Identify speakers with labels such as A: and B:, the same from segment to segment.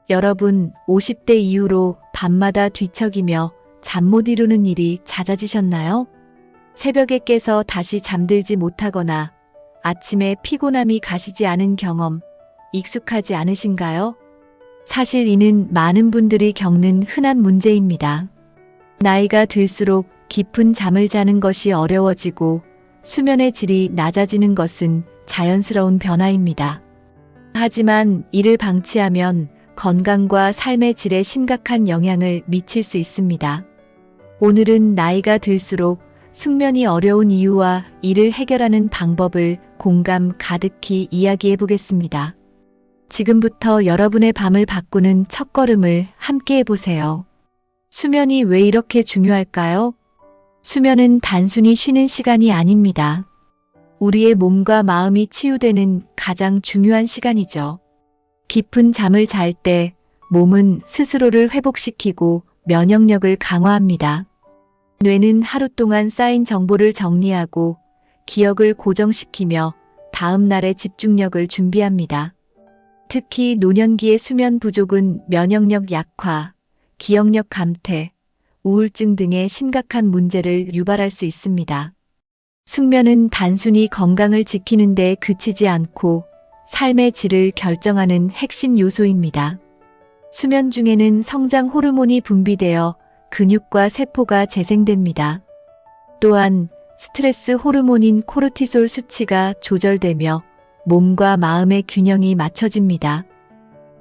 A: 여러분, 50대 이후로 밤마다 뒤척이며 잠 못 이루는 일이 잦아지셨나요? 새벽에 깨서 다시 잠들지 못하거나 아침에 피곤함이 가시지 않은 경험, 익숙하지 않으신가요? 사실 이는 많은 분들이 겪는 흔한 문제입니다. 나이가 들수록 깊은 잠을 자는 것이 어려워지고 수면의 질이 낮아지는 것은 자연스러운 변화입니다. 하지만 이를 방치하면 건강과 삶의 질에 심각한 영향을 미칠 수 있습니다. 오늘은 나이가 들수록 숙면이 어려운 이유와 이를 해결하는 방법을 공감 가득히 이야기해 보겠습니다. 지금부터 여러분의 밤을 바꾸는 첫걸음을 함께 해보세요. 수면이 왜 이렇게 중요할까요? 수면은 단순히 쉬는 시간이 아닙니다. 우리의 몸과 마음이 치유되는 가장 중요한 시간이죠. 깊은 잠을 잘 때 몸은 스스로를 회복시키고 면역력을 강화합니다. 뇌는 하루 동안 쌓인 정보를 정리하고 기억을 고정시키며 다음 날의 집중력을 준비합니다. 특히 노년기의 수면 부족은 면역력 약화, 기억력 감퇴, 우울증 등의 심각한 문제를 유발할 수 있습니다. 숙면은 단순히 건강을 지키는 데 그치지 않고 삶의 질을 결정하는 핵심 요소입니다. 수면 중에는 성장 호르몬이 분비되어 근육과 세포가 재생됩니다. 또한 스트레스 호르몬인 코르티솔 수치가 조절되며 몸과 마음의 균형이 맞춰집니다.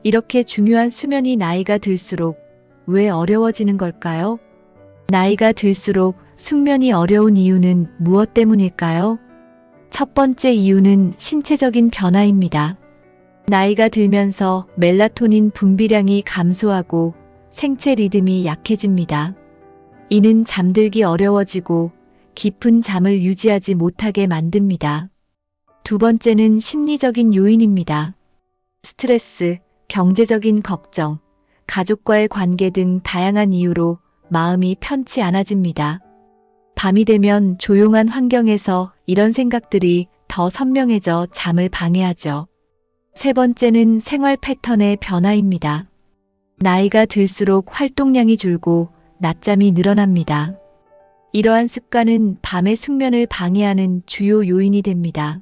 A: 이렇게 중요한 수면이 나이가 들수록 왜 어려워지는 걸까요? 나이가 들수록 숙면이 어려운 이유는 무엇 때문일까요? 첫 번째 이유는 신체적인 변화입니다. 나이가 들면서 멜라토닌 분비량이 감소하고 생체 리듬이 약해집니다. 이는 잠들기 어려워지고 깊은 잠을 유지하지 못하게 만듭니다. 두 번째는 심리적인 요인입니다. 스트레스, 경제적인 걱정, 가족과의 관계 등 다양한 이유로 마음이 편치 않아집니다. 밤이 되면 조용한 환경에서 이런 생각들이 더 선명해져 잠을 방해하죠. 세 번째는 생활 패턴의 변화입니다. 나이가 들수록 활동량이 줄고 낮잠이 늘어납니다. 이러한 습관은 밤의 숙면을 방해하는 주요 요인이 됩니다.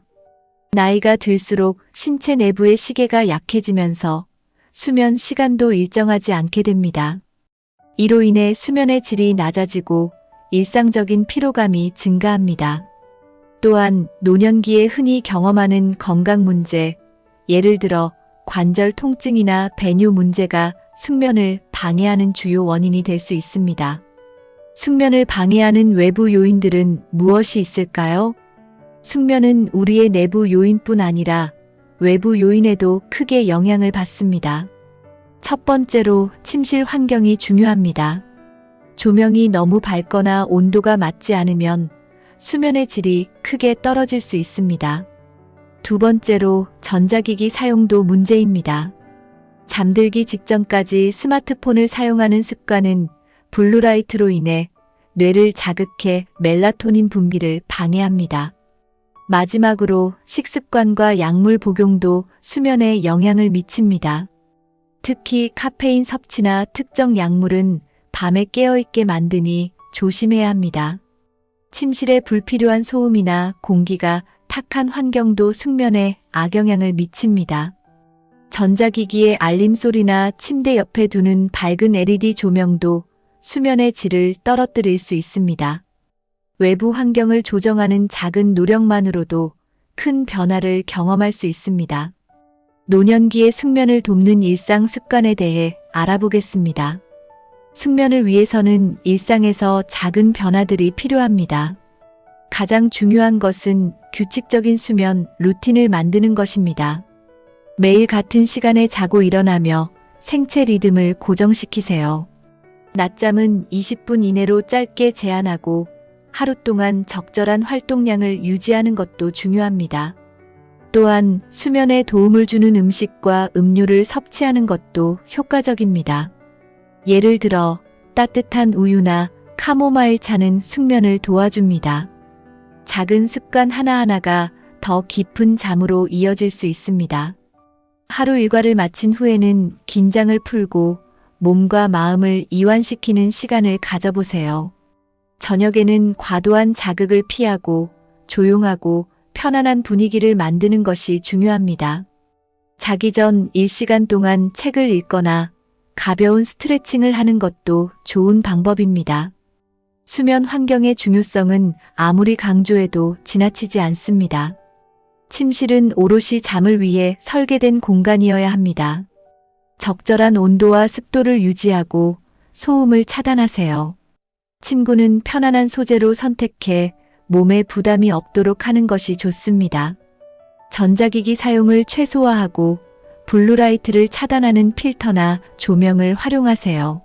A: 나이가 들수록 신체 내부의 시계가 약해지면서 수면 시간도 일정하지 않게 됩니다. 이로 인해 수면의 질이 낮아지고 일상적인 피로감이 증가합니다. 또한 노년기에 흔히 경험하는 건강 문제, 예를 들어 관절 통증이나 배뇨 문제가 숙면을 방해하는 주요 원인이 될 수 있습니다. 숙면을 방해하는 외부 요인들은 무엇이 있을까요? 숙면은 우리의 내부 요인뿐 아니라 외부 요인에도 크게 영향을 받습니다. 첫 번째로 침실 환경이 중요합니다. 조명이 너무 밝거나 온도가 맞지 않으면 수면의 질이 크게 떨어질 수 있습니다. 두 번째로 전자기기 사용도 문제입니다. 잠들기 직전까지 스마트폰을 사용하는 습관은 블루라이트로 인해 뇌를 자극해 멜라토닌 분비를 방해합니다. 마지막으로 식습관과 약물 복용도 수면에 영향을 미칩니다. 특히 카페인 섭취나 특정 약물은 밤에 깨어있게 만드니 조심해야 합니다. 침실에 불필요한 소음이나 공기가 탁한 환경도 숙면에 악영향을 미칩니다. 전자기기의 알림 소리나 침대 옆에 두는 밝은 LED 조명도 수면의 질을 떨어뜨릴 수 있습니다. 외부 환경을 조정하는 작은 노력만으로도 큰 변화를 경험할 수 있습니다. 노년기의 숙면을 돕는 일상 습관에 대해 알아보겠습니다. 숙면을 위해서는 일상에서 작은 변화들이 필요합니다. 가장 중요한 것은 규칙적인 수면 루틴을 만드는 것입니다. 매일 같은 시간에 자고 일어나며 생체 리듬을 고정시키세요. 낮잠은 20분 이내로 짧게 제한하고 하루 동안 적절한 활동량을 유지하는 것도 중요합니다. 또한 수면에 도움을 주는 음식과 음료를 섭취하는 것도 효과적입니다. 예를 들어 따뜻한 우유나 카모마일 차는 숙면을 도와줍니다. 작은 습관 하나하나가 더 깊은 잠으로 이어질 수 있습니다. 하루 일과를 마친 후에는 긴장을 풀고 몸과 마음을 이완시키는 시간을 가져보세요. 저녁에는 과도한 자극을 피하고 조용하고 편안한 분위기를 만드는 것이 중요합니다. 자기 전 1시간 동안 책을 읽거나 가벼운 스트레칭을 하는 것도 좋은 방법입니다. 수면 환경의 중요성은 아무리 강조해도 지나치지 않습니다. 침실은 오롯이 잠을 위해 설계된 공간이어야 합니다. 적절한 온도와 습도를 유지하고 소음을 차단하세요. 침구는 편안한 소재로 선택해 몸에 부담이 없도록 하는 것이 좋습니다. 전자기기 사용을 최소화하고 블루라이트를 차단하는 필터나 조명을 활용하세요.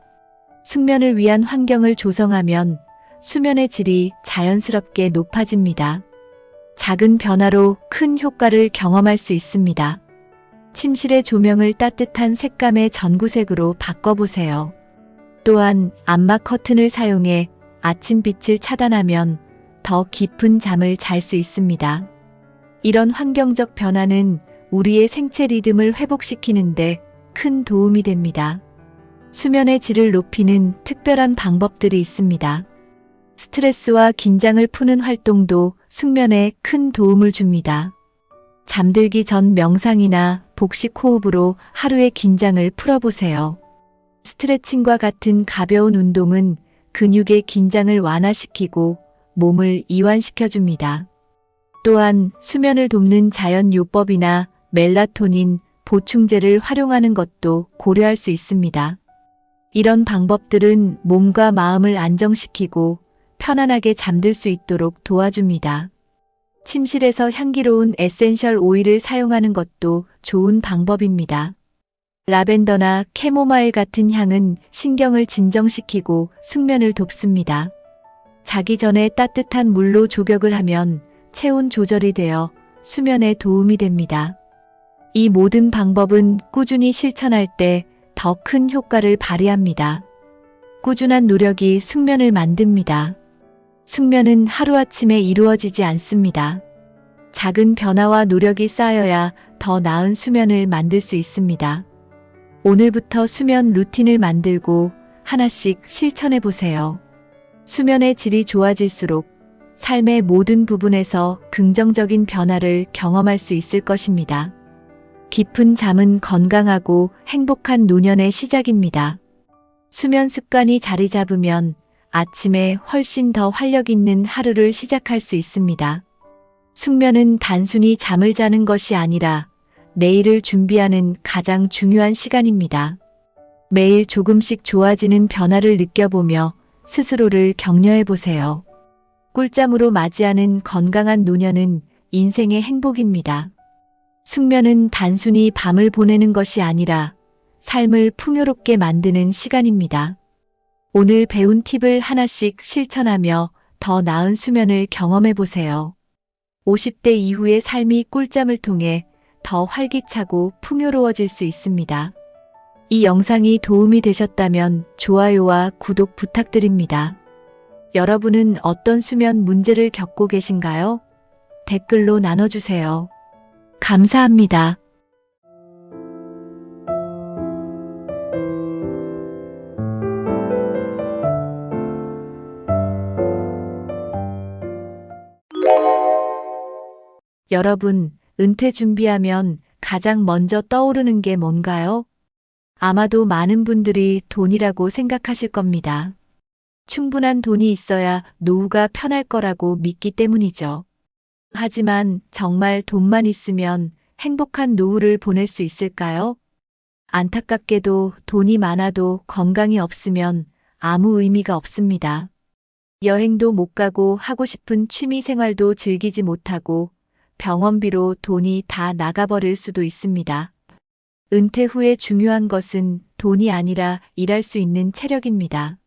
A: 숙면을 위한 환경을 조성하면 수면의 질이 자연스럽게 높아집니다. 작은 변화로 큰 효과를 경험할 수 있습니다. 침실의 조명을 따뜻한 색감의 전구색으로 바꿔보세요. 또한 암막 커튼을 사용해 아침빛을 차단하면 더 깊은 잠을 잘 수 있습니다. 이런 환경적 변화는 우리의 생체 리듬을 회복시키는데 큰 도움이 됩니다. 수면의 질을 높이는 특별한 방법들이 있습니다. 스트레스와 긴장을 푸는 활동도 숙면에 큰 도움을 줍니다. 잠들기 전 명상이나 복식 호흡으로 하루의 긴장을 풀어보세요. 스트레칭과 같은 가벼운 운동은 근육의 긴장을 완화시키고 몸을 이완시켜줍니다. 또한 수면을 돕는 자연 요법이나 멜라토닌 보충제를 활용하는 것도 고려할 수 있습니다. 이런 방법들은 몸과 마음을 안정시키고 편안하게 잠들 수 있도록 도와줍니다. 침실에서 향기로운 에센셜 오일을 사용하는 것도 좋은 방법입니다. 라벤더나 캐모마일 같은 향은 신경을 진정시키고 숙면을 돕습니다. 자기 전에 따뜻한 물로 조격을 하면 체온 조절이 되어 수면에 도움이 됩니다. 이 모든 방법은 꾸준히 실천할 때 더 큰 효과를 발휘합니다. 꾸준한 노력이 숙면을 만듭니다. 숙면은 하루아침에 이루어지지 않습니다. 작은 변화와 노력이 쌓여야 더 나은 수면을 만들 수 있습니다. 오늘부터 수면 루틴을 만들고 하나씩 실천해 보세요. 수면의 질이 좋아질수록 삶의 모든 부분에서 긍정적인 변화를 경험할 수 있을 것입니다. 깊은 잠은 건강하고 행복한 노년의 시작입니다. 수면 습관이 자리 잡으면 아침에 훨씬 더 활력 있는 하루를 시작할 수 있습니다. 숙면은 단순히 잠을 자는 것이 아니라 내일을 준비하는 가장 중요한 시간입니다. 매일 조금씩 좋아지는 변화를 느껴보며 스스로를 격려해 보세요. 꿀잠으로 맞이하는 건강한 노년은 인생의 행복입니다. 숙면은 단순히 밤을 보내는 것이 아니라 삶을 풍요롭게 만드는 시간입니다. 오늘 배운 팁을 하나씩 실천하며 더 나은 수면을 경험해 보세요. 50대 이후의 삶이 꿀잠을 통해 더 활기차고 풍요로워질 수 있습니다. 이 영상이 도움이 되셨다면 좋아요와 구독 부탁드립니다. 여러분은 어떤 수면 문제를 겪고 계신가요? 댓글로 나눠주세요. 감사합니다. 여러분, 은퇴 준비하면 가장 먼저 떠오르는 게 뭔가요? 아마도 많은 분들이 돈이라고 생각하실 겁니다. 충분한 돈이 있어야 노후가 편할 거라고 믿기 때문이죠. 하지만 정말 돈만 있으면 행복한 노후를 보낼 수 있을까요? 안타깝게도 돈이 많아도 건강이 없으면 아무 의미가 없습니다. 여행도 못 가고 하고 싶은 취미 생활도 즐기지 못하고 병원비로 돈이 다 나가버릴 수도 있습니다. 은퇴 후에 중요한 것은 돈이 아니라 일할 수 있는 체력입니다.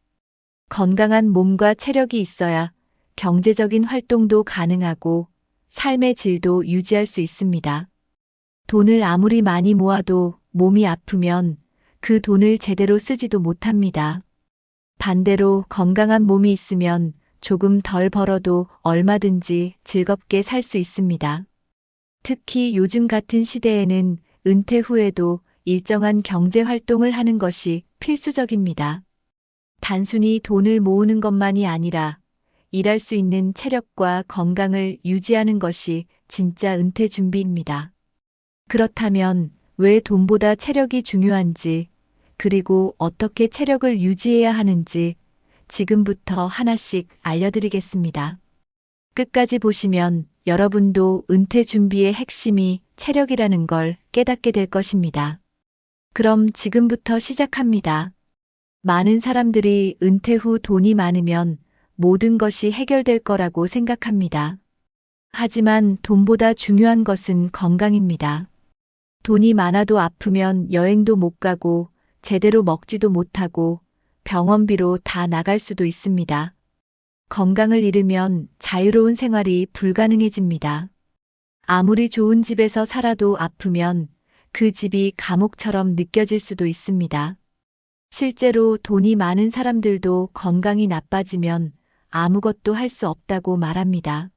A: 건강한 몸과 체력이 있어야 경제적인 활동도 가능하고 삶의 질도 유지할 수 있습니다. 돈을 아무리 많이 모아도 몸이 아프면 그 돈을 제대로 쓰지도 못합니다. 반대로 건강한 몸이 있으면 조금 덜 벌어도 얼마든지 즐겁게 살 수 있습니다. 특히 요즘 같은 시대에는 은퇴 후에도 일정한 경제 활동을 하는 것이 필수적입니다. 단순히 돈을 모으는 것만이 아니라 일할 수 있는 체력과 건강을 유지하는 것이 진짜 은퇴 준비입니다. 그렇다면 왜 돈보다 체력이 중요한지, 그리고 어떻게 체력을 유지해야 하는지 지금부터 하나씩 알려드리겠습니다. 끝까지 보시면 여러분도 은퇴 준비의 핵심이 체력이라는 걸 깨닫게 될 것입니다. 그럼 지금부터 시작합니다. 많은 사람들이 은퇴 후 돈이 많으면 모든 것이 해결될 거라고 생각합니다. 하지만 돈보다 중요한 것은 건강입니다. 돈이 많아도 아프면 여행도 못 가고 제대로 먹지도 못하고 병원비로 다 나갈 수도 있습니다. 건강을 잃으면 자유로운 생활이 불가능해집니다. 아무리 좋은 집에서 살아도 아프면 그 집이 감옥처럼 느껴질 수도 있습니다. 실제로 돈이 많은 사람들도 건강이 나빠지면 아무것도 할 수 없다고 말합니다.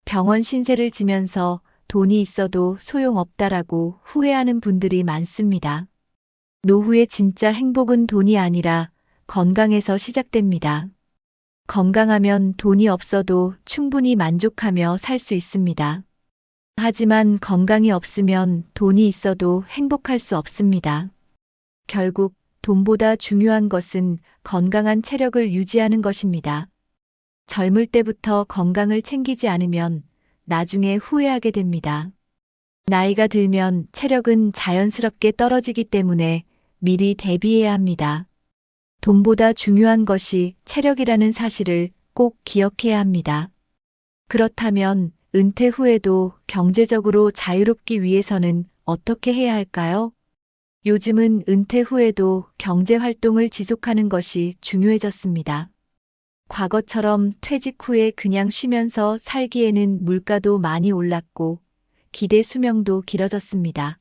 A: 병원 신세를 지면서 돈이 있어도 소용없다라고 후회하는 분들이 많습니다. 노후의 진짜 행복은 돈이 아니라 건강에서 시작됩니다. 건강하면 돈이 없어도 충분히 만족하며 살 수 있습니다. 하지만 건강이 없으면 돈이 있어도 행복할 수 없습니다. 결국 돈보다 중요한 것은 건강한 체력을 유지하는 것입니다. 젊을 때부터 건강을 챙기지 않으면 나중에 후회하게 됩니다. 나이가 들면 체력은 자연스럽게 떨어지기 때문에 미리 대비해야 합니다. 돈보다 중요한 것이 체력이라는 사실을 꼭 기억해야 합니다. 그렇다면 은퇴 후에도 경제적으로 자유롭기 위해서는 어떻게 해야 할까요? 요즘은 은퇴 후에도 경제 활동을 지속하는 것이 중요해졌습니다. 과거처럼 퇴직 후에 그냥 쉬면서 살기에는 물가도 많이 올랐고 기대 수명도 길어졌습니다.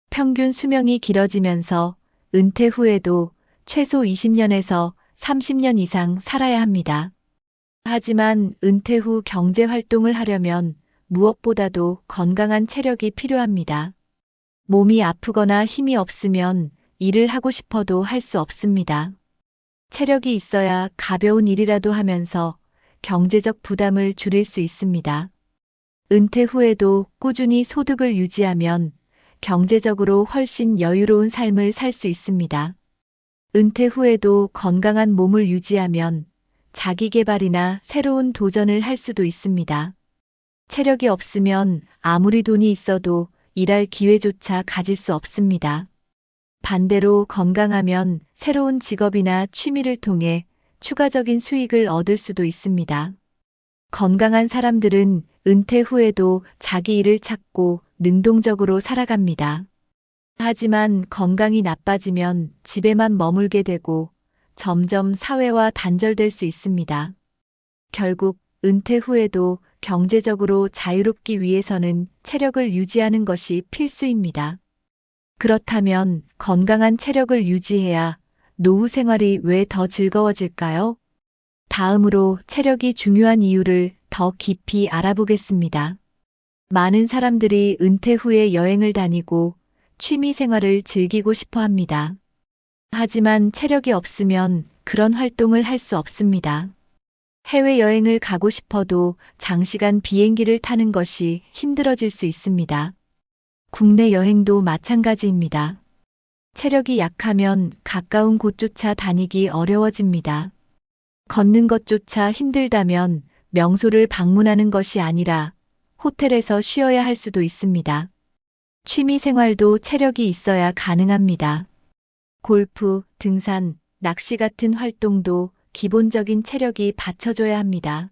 A: 평균 수명이 길어지면서 은퇴 후에도 최소 20년에서 30년 이상 살아야 합니다. 하지만 은퇴 후 경제 활동을 하려면 무엇보다도 건강한 체력이 필요합니다. 몸이 아프거나 힘이 없으면 일을 하고 싶어도 할 수 없습니다. 체력이 있어야 가벼운 일이라도 하면서 경제적 부담을 줄일 수 있습니다. 은퇴 후에도 꾸준히 소득을 유지하면 경제적으로 훨씬 여유로운 삶을 살 수 있습니다. 은퇴 후에도 건강한 몸을 유지하면 자기 개발이나 새로운 도전을 할 수도 있습니다. 체력이 없으면 아무리 돈이 있어도 일할 기회조차 가질 수 없습니다. 반대로 건강하면 새로운 직업이나 취미를 통해 추가적인 수익을 얻을 수도 있습니다. 건강한 사람들은 은퇴 후에도 자기 일을 찾고 능동적으로 살아갑니다. 하지만 건강이 나빠지면 집에만 머물게 되고 점점 사회와 단절될 수 있습니다. 결국 은퇴 후에도 경제적으로 자유롭기 위해서는 체력을 유지하는 것이 필수입니다. 그렇다면 건강한 체력을 유지해야 노후 생활이 왜 더 즐거워질까요? 다음으로 체력이 중요한 이유를 더 깊이 알아보겠습니다. 많은 사람들이 은퇴 후에 여행을 다니고 취미 생활을 즐기고 싶어 합니다. 하지만 체력이 없으면 그런 활동을 할 수 없습니다. 해외여행을 가고 싶어도 장시간 비행기를 타는 것이 힘들어질 수 있습니다. 국내 여행도 마찬가지입니다. 체력이 약하면 가까운 곳조차 다니기 어려워집니다. 걷는 것조차 힘들다면 명소를 방문하는 것이 아니라 호텔에서 쉬어야 할 수도 있습니다. 취미 생활도 체력이 있어야 가능합니다. 골프, 등산, 낚시 같은 활동도 기본적인 체력이 받쳐줘야 합니다.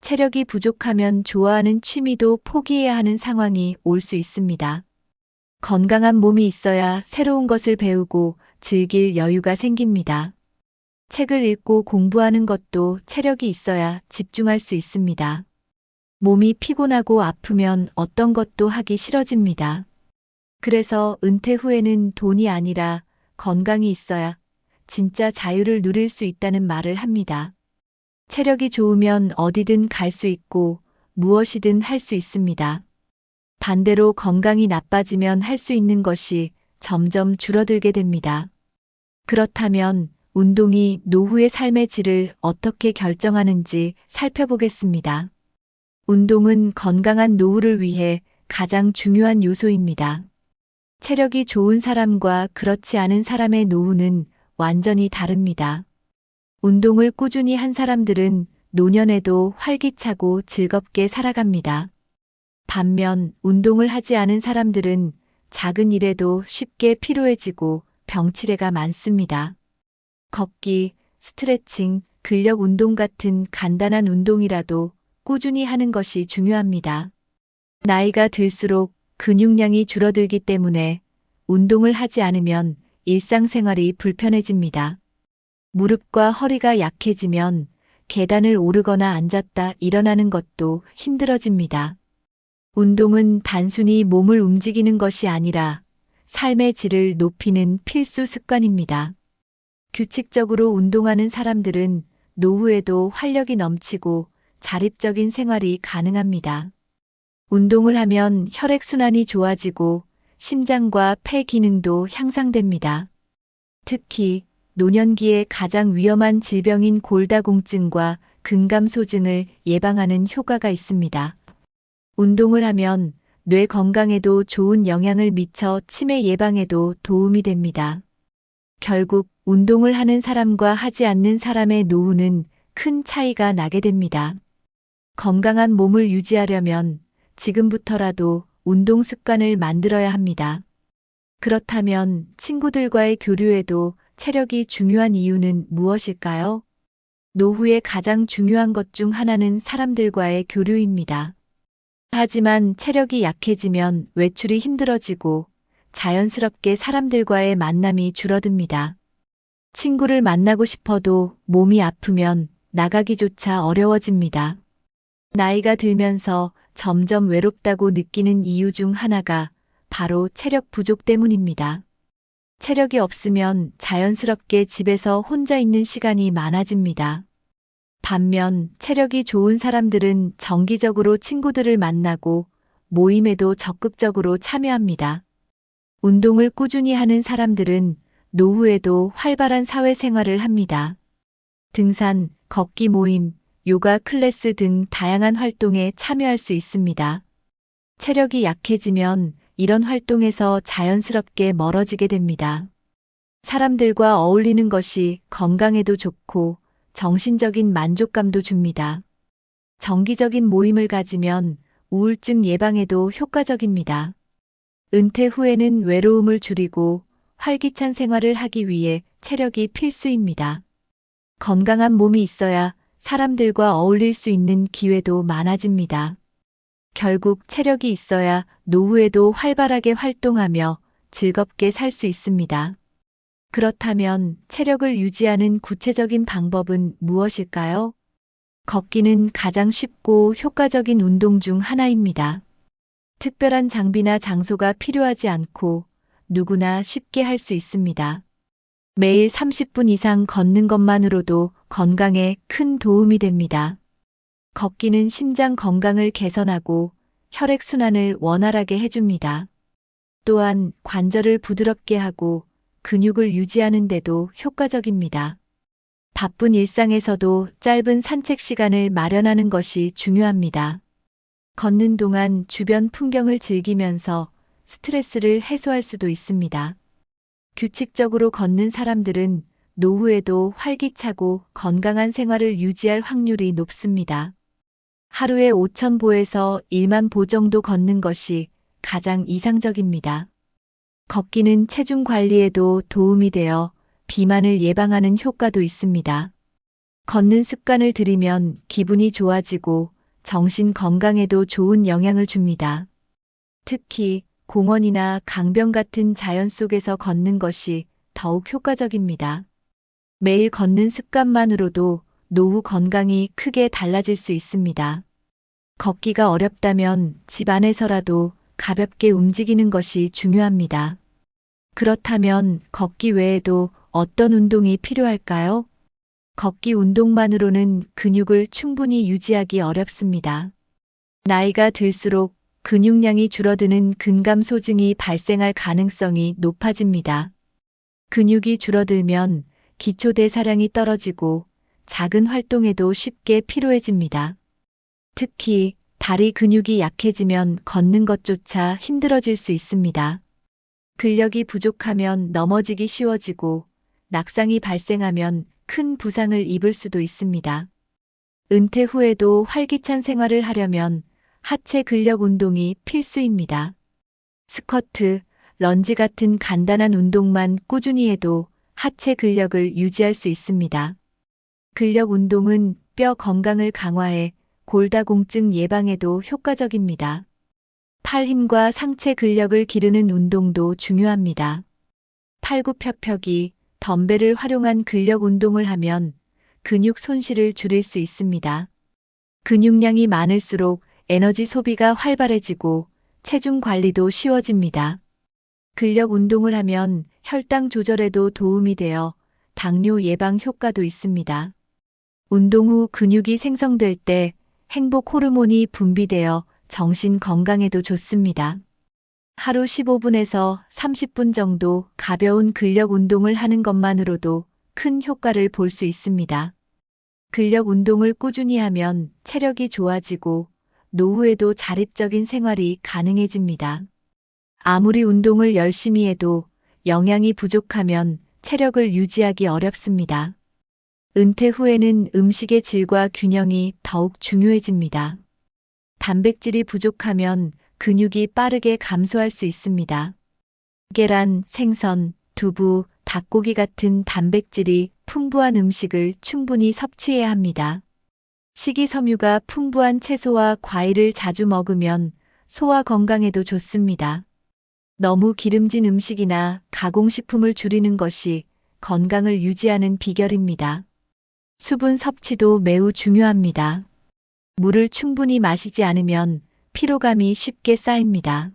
A: 체력이 부족하면 좋아하는 취미도 포기해야 하는 상황이 올 수 있습니다. 건강한 몸이 있어야 새로운 것을 배우고 즐길 여유가 생깁니다. 책을 읽고 공부하는 것도 체력이 있어야 집중할 수 있습니다. 몸이 피곤하고 아프면 어떤 것도 하기 싫어집니다. 그래서 은퇴 후에는 돈이 아니라 건강이 있어야 진짜 자유를 누릴 수 있다는 말을 합니다. 체력이 좋으면 어디든 갈 수 있고 무엇이든 할 수 있습니다. 반대로 건강이 나빠지면 할 수 있는 것이 점점 줄어들게 됩니다. 그렇다면 운동이 노후의 삶의 질을 어떻게 결정하는지 살펴보겠습니다. 운동은 건강한 노후를 위해 가장 중요한 요소입니다. 체력이 좋은 사람과 그렇지 않은 사람의 노후는 완전히 다릅니다. 운동을 꾸준히 한 사람들은 노년에도 활기차고 즐겁게 살아갑니다. 반면 운동을 하지 않은 사람들은 작은 일에도 쉽게 피로해지고 병치레가 많습니다. 걷기, 스트레칭, 근력 운동 같은 간단한 운동이라도 꾸준히 하는 것이 중요합니다. 나이가 들수록 근육량이 줄어들기 때문에 운동을 하지 않으면 일상생활이 불편해집니다. 무릎과 허리가 약해지면 계단을 오르거나 앉았다 일어나는 것도 힘들어집니다. 운동은 단순히 몸을 움직이는 것이 아니라 삶의 질을 높이는 필수 습관입니다. 규칙적으로 운동하는 사람들은 노후에도 활력이 넘치고 자립적인 생활이 가능합니다. 운동을 하면 혈액순환이 좋아지고 심장과 폐 기능도 향상됩니다. 특히 노년기에 가장 위험한 질병인 골다공증과 근감소증을 예방하는 효과가 있습니다. 운동을 하면 뇌 건강에도 좋은 영향을 미쳐 치매 예방에도 도움이 됩니다. 결국 운동을 하는 사람과 하지 않는 사람의 노후는 큰 차이가 나게 됩니다. 건강한 몸을 유지하려면 지금부터라도 운동 습관을 만들어야 합니다. 그렇다면 친구들과의 교류에도 체력이 중요한 이유는 무엇일까요? 노후에 가장 중요한 것 중 하나는 사람들과의 교류입니다. 하지만 체력이 약해지면 외출이 힘들어지고 자연스럽게 사람들과의 만남이 줄어듭니다. 친구를 만나고 싶어도 몸이 아프면 나가기조차 어려워집니다. 나이가 들면서 점점 외롭다고 느끼는 이유 중 하나가 바로 체력 부족 때문입니다. 체력이 없으면 자연스럽게 집에서 혼자 있는 시간이 많아집니다. 반면 체력이 좋은 사람들은 정기적으로 친구들을 만나고 모임에도 적극적으로 참여합니다. 운동을 꾸준히 하는 사람들은 노후에도 활발한 사회생활을 합니다. 등산, 걷기 모임, 요가 클래스 등 다양한 활동에 참여할 수 있습니다. 체력이 약해지면 이런 활동에서 자연스럽게 멀어지게 됩니다. 사람들과 어울리는 것이 건강에도 좋고 정신적인 만족감도 줍니다. 정기적인 모임을 가지면 우울증 예방에도 효과적입니다. 은퇴 후에는 외로움을 줄이고 활기찬 생활을 하기 위해 체력이 필수입니다. 건강한 몸이 있어야 사람들과 어울릴 수 있는 기회도 많아집니다. 결국 체력이 있어야 노후에도 활발하게 활동하며 즐겁게 살 수 있습니다. 그렇다면 체력을 유지하는 구체적인 방법은 무엇일까요? 걷기는 가장 쉽고 효과적인 운동 중 하나입니다. 특별한 장비나 장소가 필요하지 않고 누구나 쉽게 할 수 있습니다. 매일 30분 이상 걷는 것만으로도 건강에 큰 도움이 됩니다. 걷기는 심장 건강을 개선하고 혈액순환을 원활하게 해줍니다. 또한 관절을 부드럽게 하고 근육을 유지하는 데도 효과적입니다. 바쁜 일상에서도 짧은 산책 시간을 마련하는 것이 중요합니다. 걷는 동안 주변 풍경을 즐기면서 스트레스를 해소할 수도 있습니다. 규칙적으로 걷는 사람들은 노후에도 활기차고 건강한 생활을 유지할 확률이 높습니다. 하루에 5,000보에서 1만 보 정도 걷는 것이 가장 이상적입니다. 걷기는 체중 관리에도 도움이 되어 비만을 예방하는 효과도 있습니다. 걷는 습관을 들이면 기분이 좋아지고 정신 건강에도 좋은 영향을 줍니다. 특히 공원이나 강변 같은 자연 속에서 걷는 것이 더욱 효과적입니다. 매일 걷는 습관만으로도 노후 건강이 크게 달라질 수 있습니다. 걷기가 어렵다면 집 안에서라도 가볍게 움직이는 것이 중요합니다. 그렇다면 걷기 외에도 어떤 운동이 필요할까요? 걷기 운동만으로는 근육을 충분히 유지하기 어렵습니다. 나이가 들수록 근육량이 줄어드는 근감소증이 발생할 가능성이 높아집니다. 근육이 줄어들면 기초대사량이 떨어지고 작은 활동에도 쉽게 피로해집니다. 특히 다리 근육이 약해지면 걷는 것조차 힘들어질 수 있습니다. 근력이 부족하면 넘어지기 쉬워지고 낙상이 발생하면 큰 부상을 입을 수도 있습니다. 은퇴 후에도 활기찬 생활을 하려면 하체 근력 운동이 필수입니다. 스쿼트, 런지 같은 간단한 운동만 꾸준히 해도 하체 근력을 유지할 수 있습니다. 근력 운동은 뼈 건강을 강화해 골다공증 예방에도 효과적입니다. 팔 힘과 상체 근력을 기르는 운동도 중요합니다. 팔굽혀펴기, 덤벨을 활용한 근력 운동을 하면 근육 손실을 줄일 수 있습니다. 근육량이 많을수록 에너지 소비가 활발해지고 체중 관리도 쉬워집니다. 근력 운동을 하면 혈당 조절에도 도움이 되어 당뇨 예방 효과도 있습니다. 운동 후 근육이 생성될 때 행복 호르몬이 분비되어 정신 건강에도 좋습니다. 하루 15분에서 30분 정도 가벼운 근력 운동을 하는 것만으로도 큰 효과를 볼 수 있습니다. 근력 운동을 꾸준히 하면 체력이 좋아지고 노후에도 자립적인 생활이 가능해집니다. 아무리 운동을 열심히 해도 영양이 부족하면 체력을 유지하기 어렵습니다. 은퇴 후에는 음식의 질과 균형이 더욱 중요해집니다. 단백질이 부족하면 근육이 빠르게 감소할 수 있습니다. 계란, 생선, 두부, 닭고기 같은 단백질이 풍부한 음식을 충분히 섭취해야 합니다. 식이섬유가 풍부한 채소와 과일을 자주 먹으면 소화 건강에도 좋습니다. 너무 기름진 음식이나 가공식품을 줄이는 것이 건강을 유지하는 비결입니다. 수분 섭취도 매우 중요합니다. 물을 충분히 마시지 않으면 피로감이 쉽게 쌓입니다.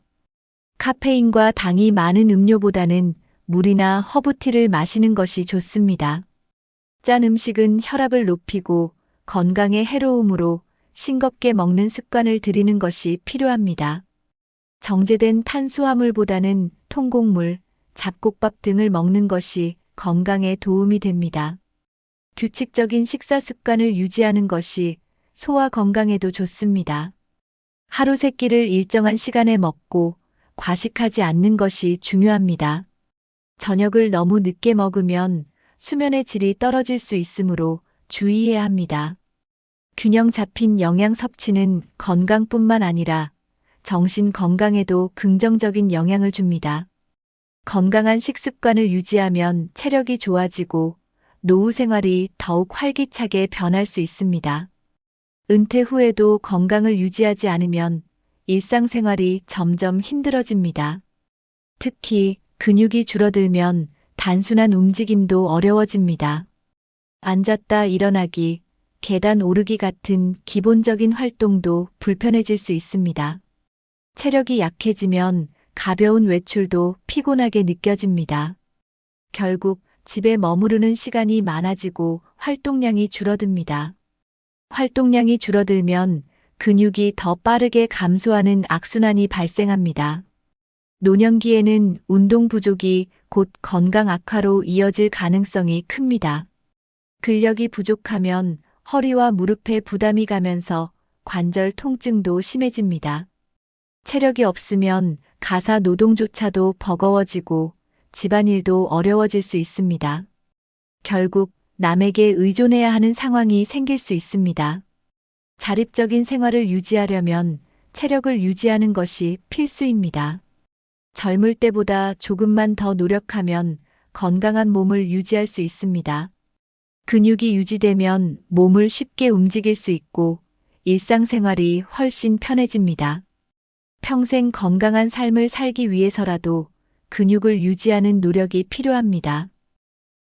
A: 카페인과 당이 많은 음료보다는 물이나 허브티를 마시는 것이 좋습니다. 짠 음식은 혈압을 높이고 건강에 해로우므로 싱겁게 먹는 습관을 들이는 것이 필요합니다. 정제된 탄수화물보다는 통곡물, 잡곡밥 등을 먹는 것이 건강에 도움이 됩니다. 규칙적인 식사 습관을 유지하는 것이 소화 건강에도 좋습니다. 하루 3끼를 일정한 시간에 먹고 과식하지 않는 것이 중요합니다. 저녁을 너무 늦게 먹으면 수면의 질이 떨어질 수 있으므로 주의해야 합니다. 균형 잡힌 영양 섭취는 건강뿐만 아니라 정신 건강에도 긍정적인 영향을 줍니다. 건강한 식습관을 유지하면 체력이 좋아지고 노후 생활이 더욱 활기차게 변할 수 있습니다. 은퇴 후에도 건강을 유지하지 않으면 일상생활이 점점 힘들어집니다. 특히 근육이 줄어들면 단순한 움직임도 어려워집니다. 앉았다 일어나기, 계단 오르기 같은 기본적인 활동도 불편해질 수 있습니다. 체력이 약해지면 가벼운 외출도 피곤하게 느껴집니다. 결국 집에 머무르는 시간이 많아지고 활동량이 줄어듭니다. 활동량이 줄어들면 근육이 더 빠르게 감소하는 악순환이 발생합니다. 노년기에는 운동 부족이 곧 건강 악화로 이어질 가능성이 큽니다. 근력이 부족하면 허리와 무릎에 부담이 가면서 관절 통증도 심해집니다. 체력이 없으면 가사 노동조차도 버거워지고 집안일도 어려워질 수 있습니다. 결국 남에게 의존해야 하는 상황이 생길 수 있습니다. 자립적인 생활을 유지하려면 체력을 유지하는 것이 필수입니다. 젊을 때보다 조금만 더 노력하면 건강한 몸을 유지할 수 있습니다. 근육이 유지되면 몸을 쉽게 움직일 수 있고 일상생활이 훨씬 편해집니다. 평생 건강한 삶을 살기 위해서라도 근육을 유지하는 노력이 필요합니다.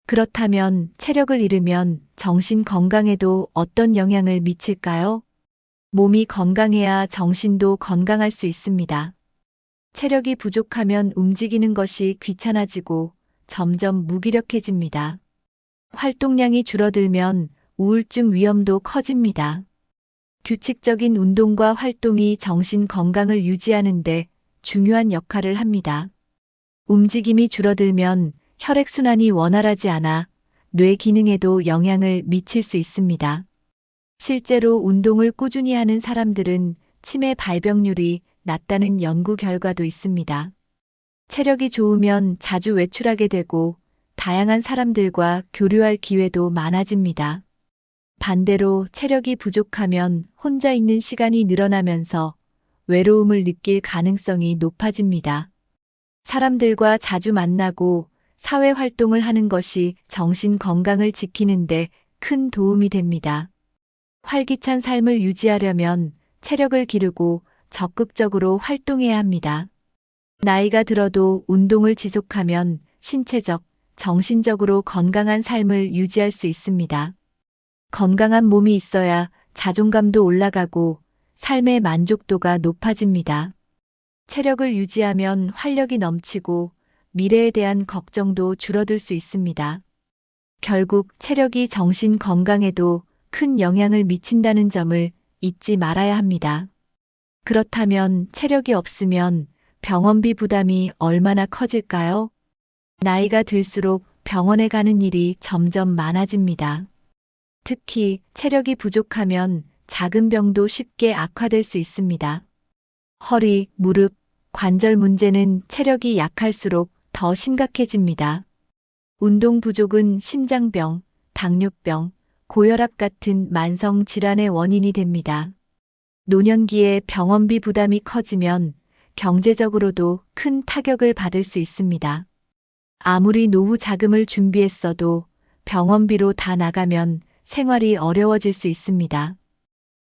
A: 그렇다면 체력을 잃으면 정신 건강에도 어떤 영향을 미칠까요? 몸이 건강해야 정신도 건강할 수 있습니다. 체력이 부족하면 움직이는 것이 귀찮아지고 점점 무기력해집니다. 활동량이 줄어들면 우울증 위험도 커집니다. 규칙적인 운동과 활동이 정신 건강을 유지하는 데 중요한 역할을 합니다. 움직임이 줄어들면 혈액순환이 원활하지 않아 뇌 기능에도 영향을 미칠 수 있습니다. 실제로 운동을 꾸준히 하는 사람들은 치매 발병률이 낮다는 연구 결과도 있습니다. 체력이 좋으면 자주 외출하게 되고 다양한 사람들과 교류할 기회도 많아집니다. 반대로 체력이 부족하면 혼자 있는 시간이 늘어나면서 외로움을 느낄 가능성이 높아집니다. 사람들과 자주 만나고 사회 활동을 하는 것이 정신 건강을 지키는데 큰 도움이 됩니다. 활기찬 삶을 유지하려면 체력을 기르고 적극적으로 활동해야 합니다. 나이가 들어도 운동을 지속하면 신체적, 정신적으로 건강한 삶을 유지할 수 있습니다. 건강한 몸이 있어야 자존감도 올라가고 삶의 만족도가 높아집니다. 체력을 유지하면 활력이 넘치고 미래에 대한 걱정도 줄어들 수 있습니다. 결국 체력이 정신 건강에도 큰 영향을 미친다는 점을 잊지 말아야 합니다. 그렇다면 체력이 없으면 병원비 부담이 얼마나 커질까요? 나이가 들수록 병원에 가는 일이 점점 많아집니다. 특히 체력이 부족하면 작은 병도 쉽게 악화될 수 있습니다. 허리, 무릎, 관절 문제는 체력이 약할수록 더 심각해집니다. 운동 부족은 심장병, 당뇨병, 고혈압 같은 만성 질환의 원인이 됩니다. 노년기에 병원비 부담이 커지면 경제적으로도 큰 타격을 받을 수 있습니다. 아무리 노후 자금을 준비했어도 병원비로 다 나가면 생활이 어려워질 수 있습니다.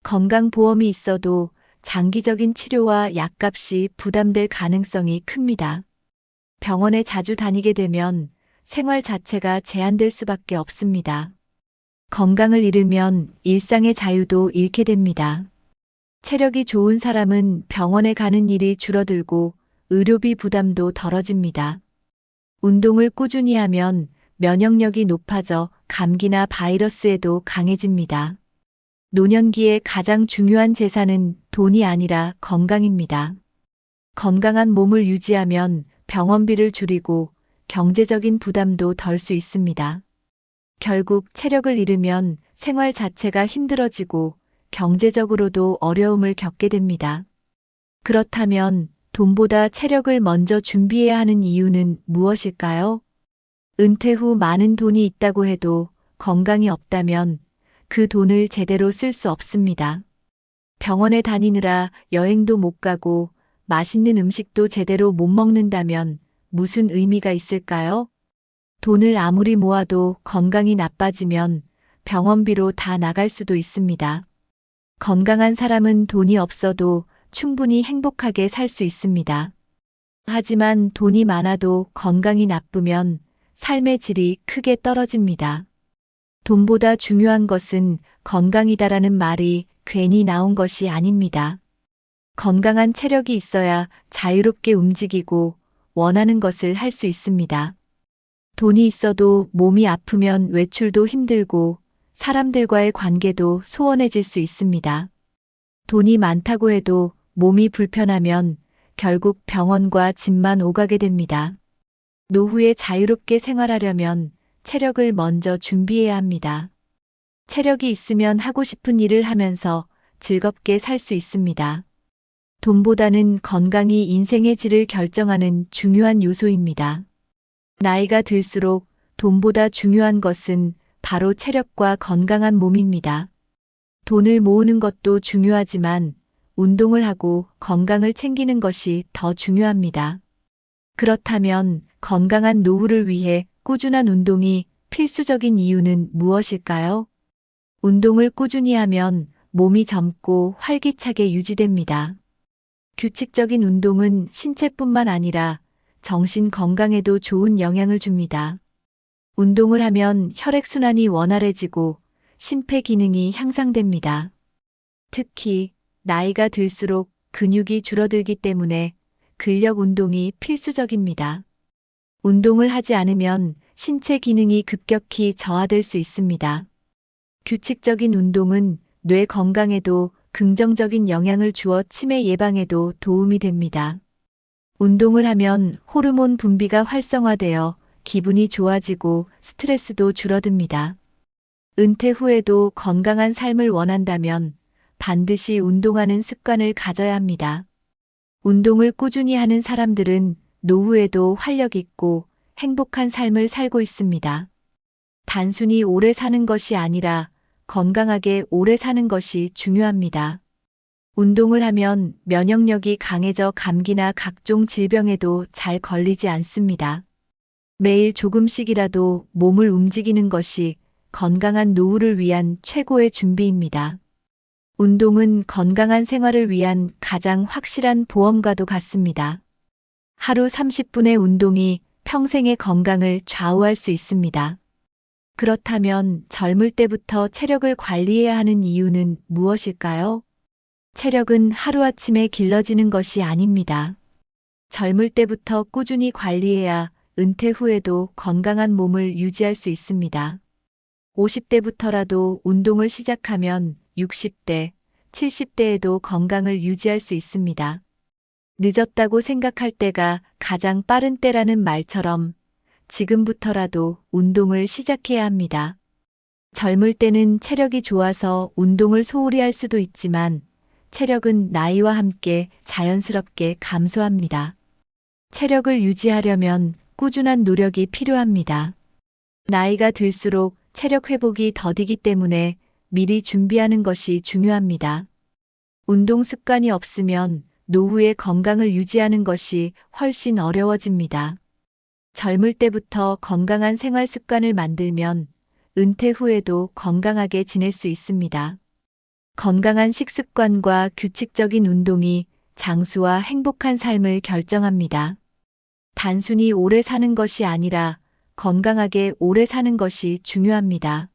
A: 건강보험이 있어도 장기적인 치료와 약값이 부담될 가능성이 큽니다. 병원에 자주 다니게 되면 생활 자체가 제한될 수밖에 없습니다. 건강을 잃으면 일상의 자유도 잃게 됩니다. 체력이 좋은 사람은 병원에 가는 일이 줄어들고 의료비 부담도 덜어집니다. 운동을 꾸준히 하면 면역력이 높아져 감기나 바이러스에도 강해집니다. 노년기에 가장 중요한 재산은 돈이 아니라 건강입니다. 건강한 몸을 유지하면 병원비를 줄이고 경제적인 부담도 덜 수 있습니다. 결국 체력을 잃으면 생활 자체가 힘들어지고 경제적으로도 어려움을 겪게 됩니다. 그렇다면 돈보다 체력을 먼저 준비해야 하는 이유는 무엇일까요? 은퇴 후 많은 돈이 있다고 해도 건강이 없다면 그 돈을 제대로 쓸 수 없습니다. 병원에 다니느라 여행도 못 가고 맛있는 음식도 제대로 못 먹는다면 무슨 의미가 있을까요? 돈을 아무리 모아도 건강이 나빠지면 병원비로 다 나갈 수도 있습니다. 건강한 사람은 돈이 없어도 충분히 행복하게 살 수 있습니다. 하지만 돈이 많아도 건강이 나쁘면 삶의 질이 크게 떨어집니다. 돈보다 중요한 것은 건강이다라는 말이 괜히 나온 것이 아닙니다. 건강한 체력이 있어야 자유롭게 움직이고 원하는 것을 할 수 있습니다. 돈이 있어도 몸이 아프면 외출도 힘들고 사람들과의 관계도 소원해질 수 있습니다. 돈이 많다고 해도 몸이 불편하면 결국 병원과 집만 오가게 됩니다. 노후에 자유롭게 생활하려면 체력을 먼저 준비해야 합니다. 체력이 있으면 하고 싶은 일을 하면서 즐겁게 살 수 있습니다. 돈보다는 건강이 인생의 질을 결정하는 중요한 요소입니다. 나이가 들수록 돈보다 중요한 것은 바로 체력과 건강한 몸입니다. 돈을 모으는 것도 중요하지만 운동을 하고 건강을 챙기는 것이 더 중요합니다. 그렇다면 건강한 노후를 위해 꾸준한 운동이 필수적인 이유는 무엇일까요? 운동을 꾸준히 하면 몸이 젊고 활기차게 유지됩니다. 규칙적인 운동은 신체뿐만 아니라 정신 건강에도 좋은 영향을 줍니다. 운동을 하면 혈액순환이 원활해지고 심폐 기능이 향상됩니다. 특히 나이가 들수록 근육이 줄어들기 때문에 근력 운동이 필수적입니다. 운동을 하지 않으면 신체 기능이 급격히 저하될 수 있습니다. 규칙적인 운동은 뇌 건강에도 긍정적인 영향을 주어 치매 예방에도 도움이 됩니다. 운동을 하면 호르몬 분비가 활성화되어 기분이 좋아지고 스트레스도 줄어듭니다. 은퇴 후에도 건강한 삶을 원한다면 반드시 운동하는 습관을 가져야 합니다. 운동을 꾸준히 하는 사람들은 노후에도 활력 있고 행복한 삶을 살고 있습니다. 단순히 오래 사는 것이 아니라 건강하게 오래 사는 것이 중요합니다. 운동을 하면 면역력이 강해져 감기나 각종 질병에도 잘 걸리지 않습니다. 매일 조금씩이라도 몸을 움직이는 것이 건강한 노후를 위한 최고의 준비입니다. 운동은 건강한 생활을 위한 가장 확실한 보험과도 같습니다. 하루 30분의 운동이 평생의 건강을 좌우할 수 있습니다. 그렇다면 젊을 때부터 체력을 관리해야 하는 이유는 무엇일까요? 체력은 하루아침에 길러지는 것이 아닙니다. 젊을 때부터 꾸준히 관리해야 은퇴 후에도 건강한 몸을 유지할 수 있습니다. 50대부터라도 운동을 시작하면 60대, 70대에도 건강을 유지할 수 있습니다. 늦었다고 생각할 때가 가장 빠른 때라는 말처럼 지금부터라도 운동을 시작해야 합니다. 젊을 때는 체력이 좋아서 운동을 소홀히 할 수도 있지만 체력은 나이와 함께 자연스럽게 감소합니다. 체력을 유지하려면 꾸준한 노력이 필요합니다. 나이가 들수록 체력 회복이 더디기 때문에 미리 준비하는 것이 중요합니다. 운동 습관이 없으면 노후의 건강을 유지하는 것이 훨씬 어려워집니다. 젊을 때부터 건강한 생활 습관을 만들면 은퇴 후에도 건강하게 지낼 수 있습니다. 건강한 식습관과 규칙적인 운동이 장수와 행복한 삶을 결정합니다. 단순히 오래 사는 것이 아니라 건강하게 오래 사는 것이 중요합니다.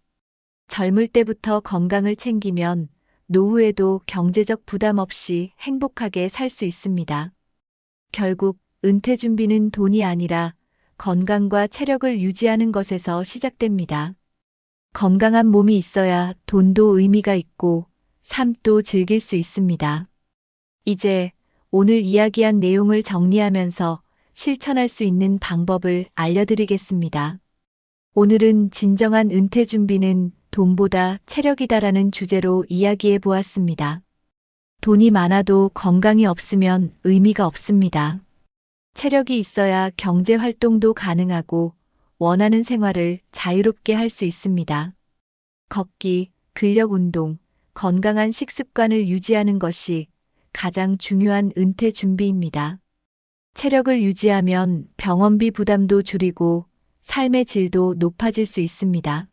A: 젊을 때부터 건강을 챙기면 노후에도 경제적 부담 없이 행복하게 살 수 있습니다. 결국 은퇴 준비는 돈이 아니라 건강과 체력을 유지하는 것에서 시작됩니다. 건강한 몸이 있어야 돈도 의미가 있고 삶도 즐길 수 있습니다. 이제 오늘 이야기한 내용을 정리하면서 실천할 수 있는 방법을 알려드리겠습니다. 오늘은 진정한 은퇴 준비는 돈보다 체력이다라는 주제로 이야기해 보았습니다. 돈이 많아도 건강이 없으면 의미가 없습니다. 체력이 있어야 경제 활동도 가능하고 원하는 생활을 자유롭게 할 수 있습니다. 걷기, 근력 운동, 건강한 식습관을 유지하는 것이 가장 중요한 은퇴 준비입니다. 체력을 유지하면 병원비 부담도 줄이고 삶의 질도 높아질 수 있습니다.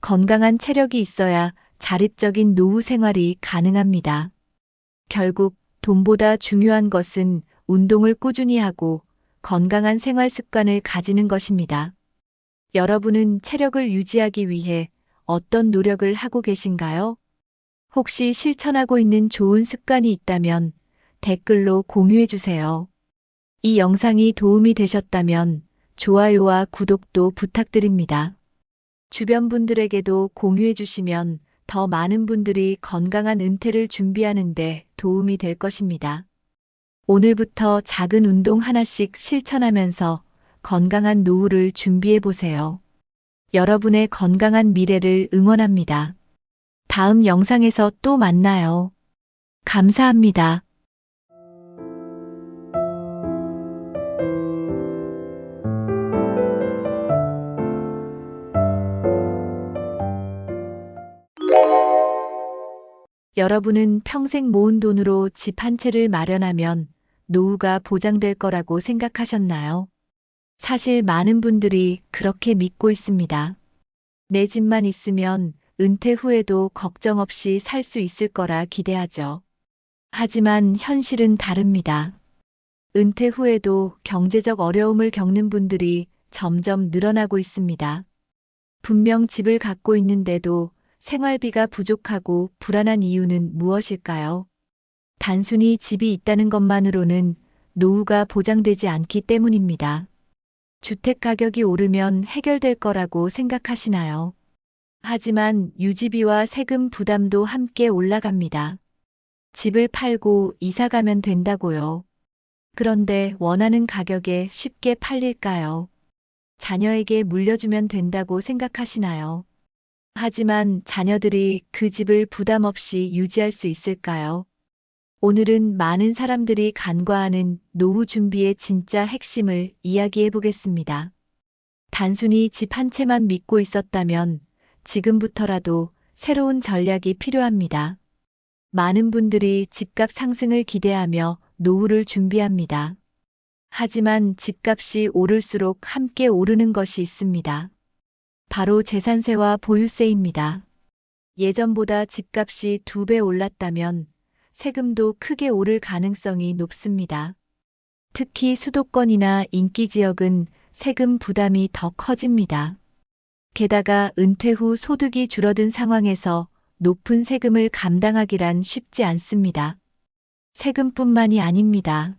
A: 건강한 체력이 있어야 자립적인 노후 생활이 가능합니다. 결국 돈보다 중요한 것은 운동을 꾸준히 하고 건강한 생활 습관을 가지는 것입니다. 여러분은 체력을 유지하기 위해 어떤 노력을 하고 계신가요? 혹시 실천하고 있는 좋은 습관이 있다면 댓글로 공유해 주세요. 이 영상이 도움이 되셨다면 좋아요와 구독도 부탁드립니다. 주변 분들에게도 공유해 주시면 더 많은 분들이 건강한 은퇴를 준비하는 데 도움이 될 것입니다. 오늘부터 작은 운동 하나씩 실천하면서 건강한 노후를 준비해 보세요. 여러분의 건강한 미래를 응원합니다. 다음 영상에서 또 만나요. 감사합니다. 여러분은 평생 모은 돈으로 집 한 채를 마련하면 노후가 보장될 거라고 생각하셨나요? 사실 많은 분들이 그렇게 믿고 있습니다. 내 집만 있으면 은퇴 후에도 걱정 없이 살 수 있을 거라 기대하죠. 하지만 현실은 다릅니다. 은퇴 후에도 경제적 어려움을 겪는 분들이 점점 늘어나고 있습니다. 분명 집을 갖고 있는데도 생활비가 부족하고 불안한 이유는 무엇일까요? 단순히 집이 있다는 것만으로는 노후가 보장되지 않기 때문입니다. 주택 가격이 오르면 해결될 거라고 생각하시나요? 하지만 유지비와 세금 부담도 함께 올라갑니다. 집을 팔고 이사 가면 된다고요. 그런데 원하는 가격에 쉽게 팔릴까요? 자녀에게 물려주면 된다고 생각하시나요? 하지만 자녀들이 그 집을 부담 없이 유지할 수 있을까요? 오늘은 많은 사람들이 간과하는 노후 준비의 진짜 핵심을 이야기해 보겠습니다. 단순히 집 한 채만 믿고 있었다면 지금부터라도 새로운 전략이 필요합니다. 많은 분들이 집값 상승을 기대하며 노후를 준비합니다. 하지만 집값이 오를수록 함께 오르는 것이 있습니다. 바로 재산세와 보유세입니다. 예전보다 집값이 2배 올랐다면 세금도 크게 오를 가능성이 높습니다. 특히 수도권이나 인기 지역은 세금 부담이 더 커집니다. 게다가 은퇴 후 소득이 줄어든 상황에서 높은 세금을 감당하기란 쉽지 않습니다. 세금뿐만이 아닙니다.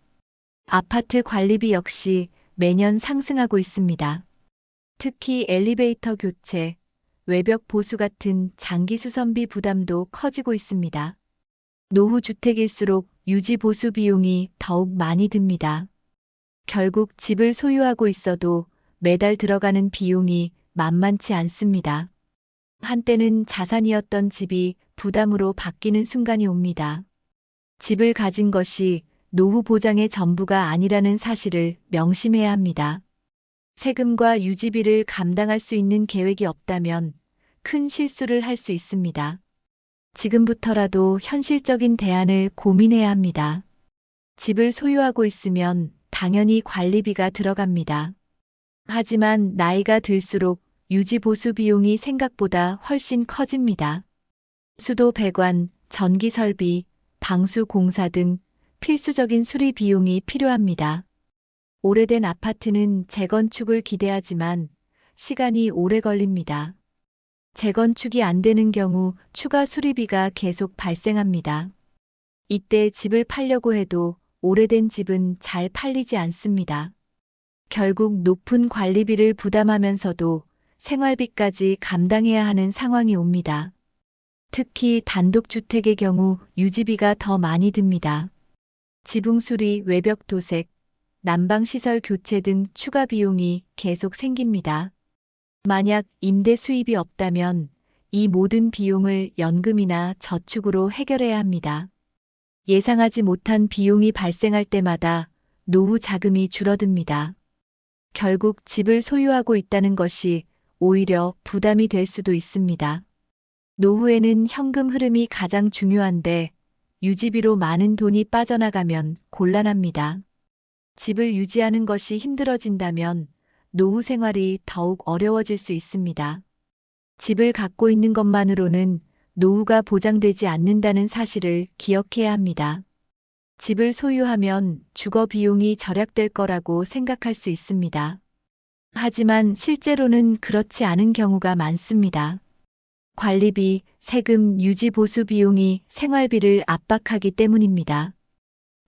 A: 아파트 관리비 역시 매년 상승하고 있습니다. 특히 엘리베이터 교체, 외벽 보수 같은 장기 수선비 부담도 커지고 있습니다. 노후 주택일수록 유지 보수 비용이 더욱 많이 듭니다. 결국 집을 소유하고 있어도 매달 들어가는 비용이 만만치 않습니다. 한때는 자산이었던 집이 부담으로 바뀌는 순간이 옵니다. 집을 가진 것이 노후 보장의 전부가 아니라는 사실을 명심해야 합니다. 세금과 유지비를 감당할 수 있는 계획이 없다면 큰 실수를 할 수 있습니다. 지금부터라도 현실적인 대안을 고민해야 합니다. 집을 소유하고 있으면 당연히 관리비가 들어갑니다. 하지만 나이가 들수록 유지 보수 비용이 생각보다 훨씬 커집니다. 수도 배관, 전기 설비, 방수 공사 등 필수적인 수리 비용이 필요합니다. 오래된 아파트는 재건축을 기대하지만 시간이 오래 걸립니다. 재건축이 안 되는 경우 추가 수리비가 계속 발생합니다. 이때 집을 팔려고 해도 오래된 집은 잘 팔리지 않습니다. 결국 높은 관리비를 부담하면서도 생활비까지 감당해야 하는 상황이 옵니다. 특히 단독주택의 경우 유지비가 더 많이 듭니다. 지붕 수리, 외벽 도색, 난방시설 교체 등 추가 비용이 계속 생깁니다. 만약 임대 수입이 없다면 이 모든 비용을 연금이나 저축으로 해결해야 합니다. 예상하지 못한 비용이 발생할 때마다 노후 자금이 줄어듭니다. 결국 집을 소유하고 있다는 것이 오히려 부담이 될 수도 있습니다. 노후에는 현금 흐름이 가장 중요한데 유지비로 많은 돈이 빠져나가면 곤란합니다. 집을 유지하는 것이 힘들어진다면 노후 생활이 더욱 어려워질 수 있습니다. 집을 갖고 있는 것만으로는 노후가 보장되지 않는다는 사실을 기억해야 합니다. 집을 소유하면 주거 비용이 절약될 거라고 생각할 수 있습니다. 하지만 실제로는 그렇지 않은 경우가 많습니다. 관리비, 세금, 유지 보수 비용이 생활비를 압박하기 때문입니다.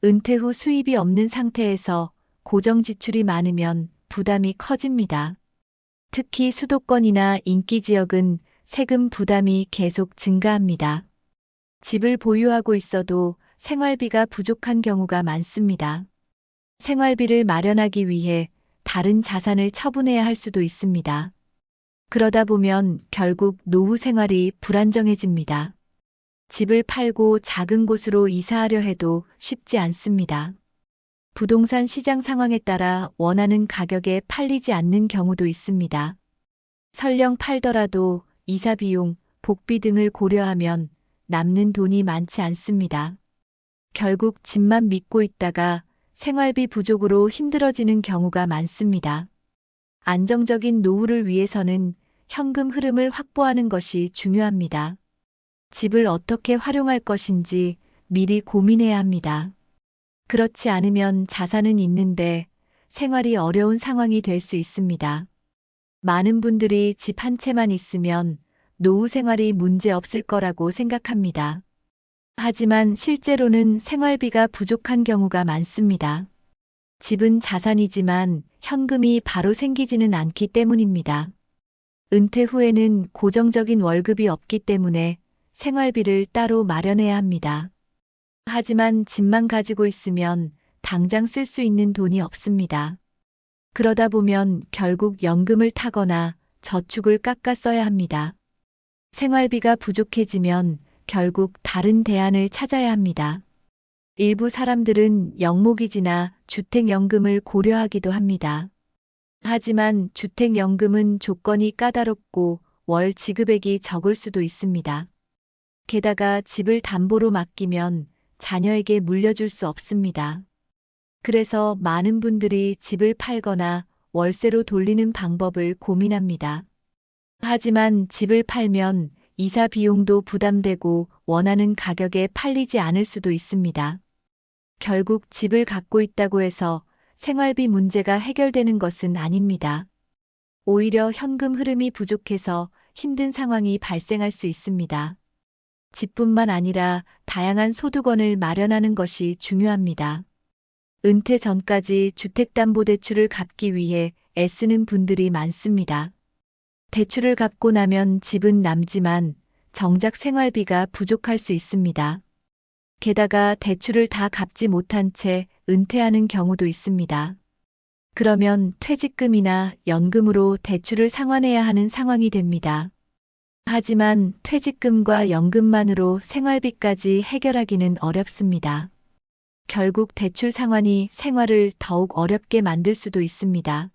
A: 은퇴 후 수입이 없는 상태에서 고정 지출이 많으면 부담이 커집니다. 특히 수도권이나 인기 지역은 세금 부담이 계속 증가합니다. 집을 보유하고 있어도 생활비가 부족한 경우가 많습니다. 생활비를 마련하기 위해 다른 자산을 처분해야 할 수도 있습니다. 그러다 보면 결국 노후 생활이 불안정해집니다. 집을 팔고 작은 곳으로 이사하려 해도 쉽지 않습니다. 부동산 시장 상황에 따라 원하는 가격에 팔리지 않는 경우도 있습니다. 설령 팔더라도 이사 비용, 복비 등을 고려하면 남는 돈이 많지 않습니다. 결국 집만 믿고 있다가 생활비 부족으로 힘들어지는 경우가 많습니다. 안정적인 노후를 위해서는 현금 흐름을 확보하는 것이 중요합니다. 집을 어떻게 활용할 것인지 미리 고민해야 합니다. 그렇지 않으면 자산은 있는데 생활이 어려운 상황이 될 수 있습니다. 많은 분들이 집 한 채만 있으면 노후 생활이 문제 없을 거라고 생각합니다. 하지만 실제로는 생활비가 부족한 경우가 많습니다. 집은 자산이지만 현금이 바로 생기지는 않기 때문입니다. 은퇴 후에는 고정적인 월급이 없기 때문에 생활비를 따로 마련해야 합니다. 하지만 집만 가지고 있으면 당장 쓸 수 있는 돈이 없습니다. 그러다 보면 결국 연금을 타거나 저축을 깎아 써야 합니다. 생활비가 부족해지면 결국 다른 대안을 찾아야 합니다. 일부 사람들은 영목이지나 주택연금을 고려하기도 합니다. 하지만 주택연금은 조건이 까다롭고 월 지급액이 적을 수도 있습니다. 게다가 집을 담보로 맡기면 자녀에게 물려줄 수 없습니다. 그래서 많은 분들이 집을 팔거나 월세로 돌리는 방법을 고민합니다. 하지만 집을 팔면 이사 비용도 부담되고 원하는 가격에 팔리지 않을 수도 있습니다. 결국 집을 갖고 있다고 해서 생활비 문제가 해결되는 것은 아닙니다. 오히려 현금 흐름이 부족해서 힘든 상황이 발생할 수 있습니다. 집뿐만 아니라 다양한 소득원을 마련하는 것이 중요합니다. 은퇴 전까지 주택담보대출을 갚기 위해 애쓰는 분들이 많습니다. 대출을 갚고 나면 집은 남지만 정작 생활비가 부족할 수 있습니다. 게다가 대출을 다 갚지 못한 채 은퇴하는 경우도 있습니다. 그러면 퇴직금이나 연금으로 대출을 상환해야 하는 상황이 됩니다. 하지만 퇴직금과 연금만으로 생활비까지 해결하기는 어렵습니다. 결국 대출 상환이 생활을 더욱 어렵게 만들 수도 있습니다.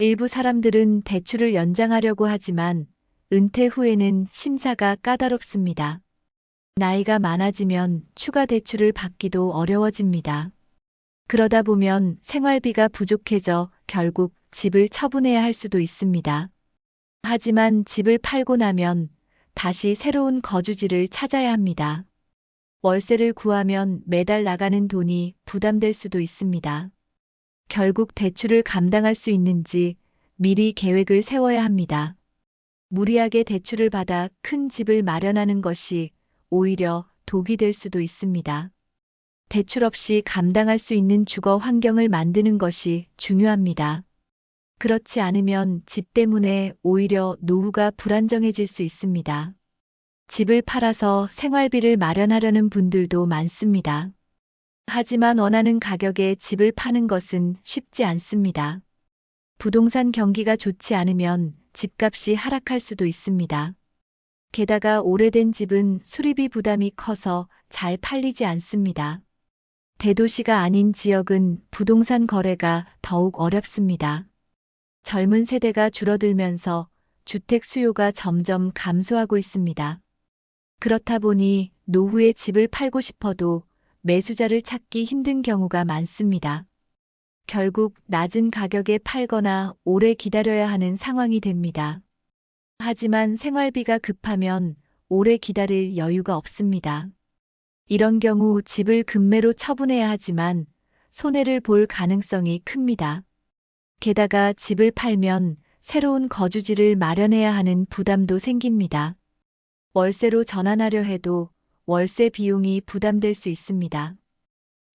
A: 일부 사람들은 대출을 연장하려고 하지만 은퇴 후에는 심사가 까다롭습니다. 나이가 많아지면 추가 대출을 받기도 어려워집니다. 그러다 보면 생활비가 부족해져 결국 집을 처분해야 할 수도 있습니다. 하지만 집을 팔고 나면 다시 새로운 거주지를 찾아야 합니다. 월세를 구하면 매달 나가는 돈이 부담될 수도 있습니다. 결국 대출을 감당할 수 있는지 미리 계획을 세워야 합니다. 무리하게 대출을 받아 큰 집을 마련하는 것이 오히려 독이 될 수도 있습니다. 대출 없이 감당할 수 있는 주거 환경을 만드는 것이 중요합니다. 그렇지 않으면 집 때문에 오히려 노후가 불안정해질 수 있습니다. 집을 팔아서 생활비를 마련하려는 분들도 많습니다. 하지만 원하는 가격에 집을 파는 것은 쉽지 않습니다. 부동산 경기가 좋지 않으면 집값이 하락할 수도 있습니다. 게다가 오래된 집은 수리비 부담이 커서 잘 팔리지 않습니다. 대도시가 아닌 지역은 부동산 거래가 더욱 어렵습니다. 젊은 세대가 줄어들면서 주택 수요가 점점 감소하고 있습니다. 그렇다 보니 노후에 집을 팔고 싶어도 매수자를 찾기 힘든 경우가 많습니다. 결국 낮은 가격에 팔거나 오래 기다려야 하는 상황이 됩니다. 하지만 생활비가 급하면 오래 기다릴 여유가 없습니다. 이런 경우 집을 급매로 처분해야 하지만 손해를 볼 가능성이 큽니다. 게다가 집을 팔면 새로운 거주지를 마련해야 하는 부담도 생깁니다. 월세로 전환하려 해도 월세 비용이 부담될 수 있습니다.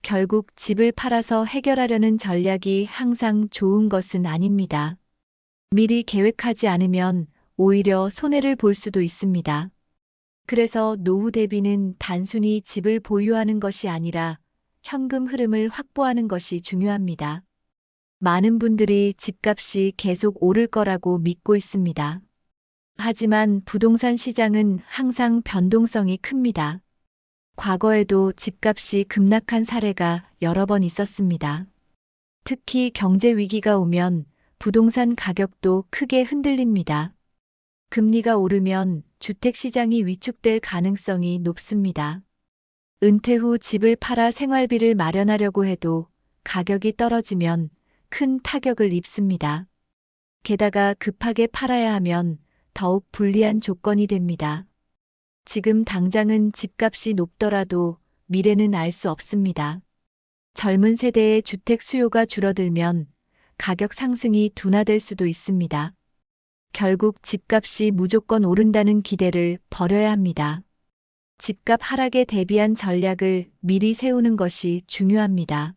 A: 결국 집을 팔아서 해결하려는 전략이 항상 좋은 것은 아닙니다. 미리 계획하지 않으면 오히려 손해를 볼 수도 있습니다. 그래서 노후 대비는 단순히 집을 보유하는 것이 아니라 현금 흐름을 확보하는 것이 중요합니다. 많은 분들이 집값이 계속 오를 거라고 믿고 있습니다. 하지만 부동산 시장은 항상 변동성이 큽니다. 과거에도 집값이 급락한 사례가 여러 번 있었습니다. 특히 경제 위기가 오면 부동산 가격도 크게 흔들립니다. 금리가 오르면 주택 시장이 위축될 가능성이 높습니다. 은퇴 후 집을 팔아 생활비를 마련하려고 해도 가격이 떨어지면 큰 타격을 입습니다. 게다가 급하게 팔아야 하면 더욱 불리한 조건이 됩니다. 지금 당장은 집값이 높더라도 미래는 알 수 없습니다. 젊은 세대의 주택 수요가 줄어들면 가격 상승이 둔화될 수도 있습니다. 결국 집값이 무조건 오른다는 기대를 버려야 합니다. 집값 하락에 대비한 전략을 미리 세우는 것이 중요합니다.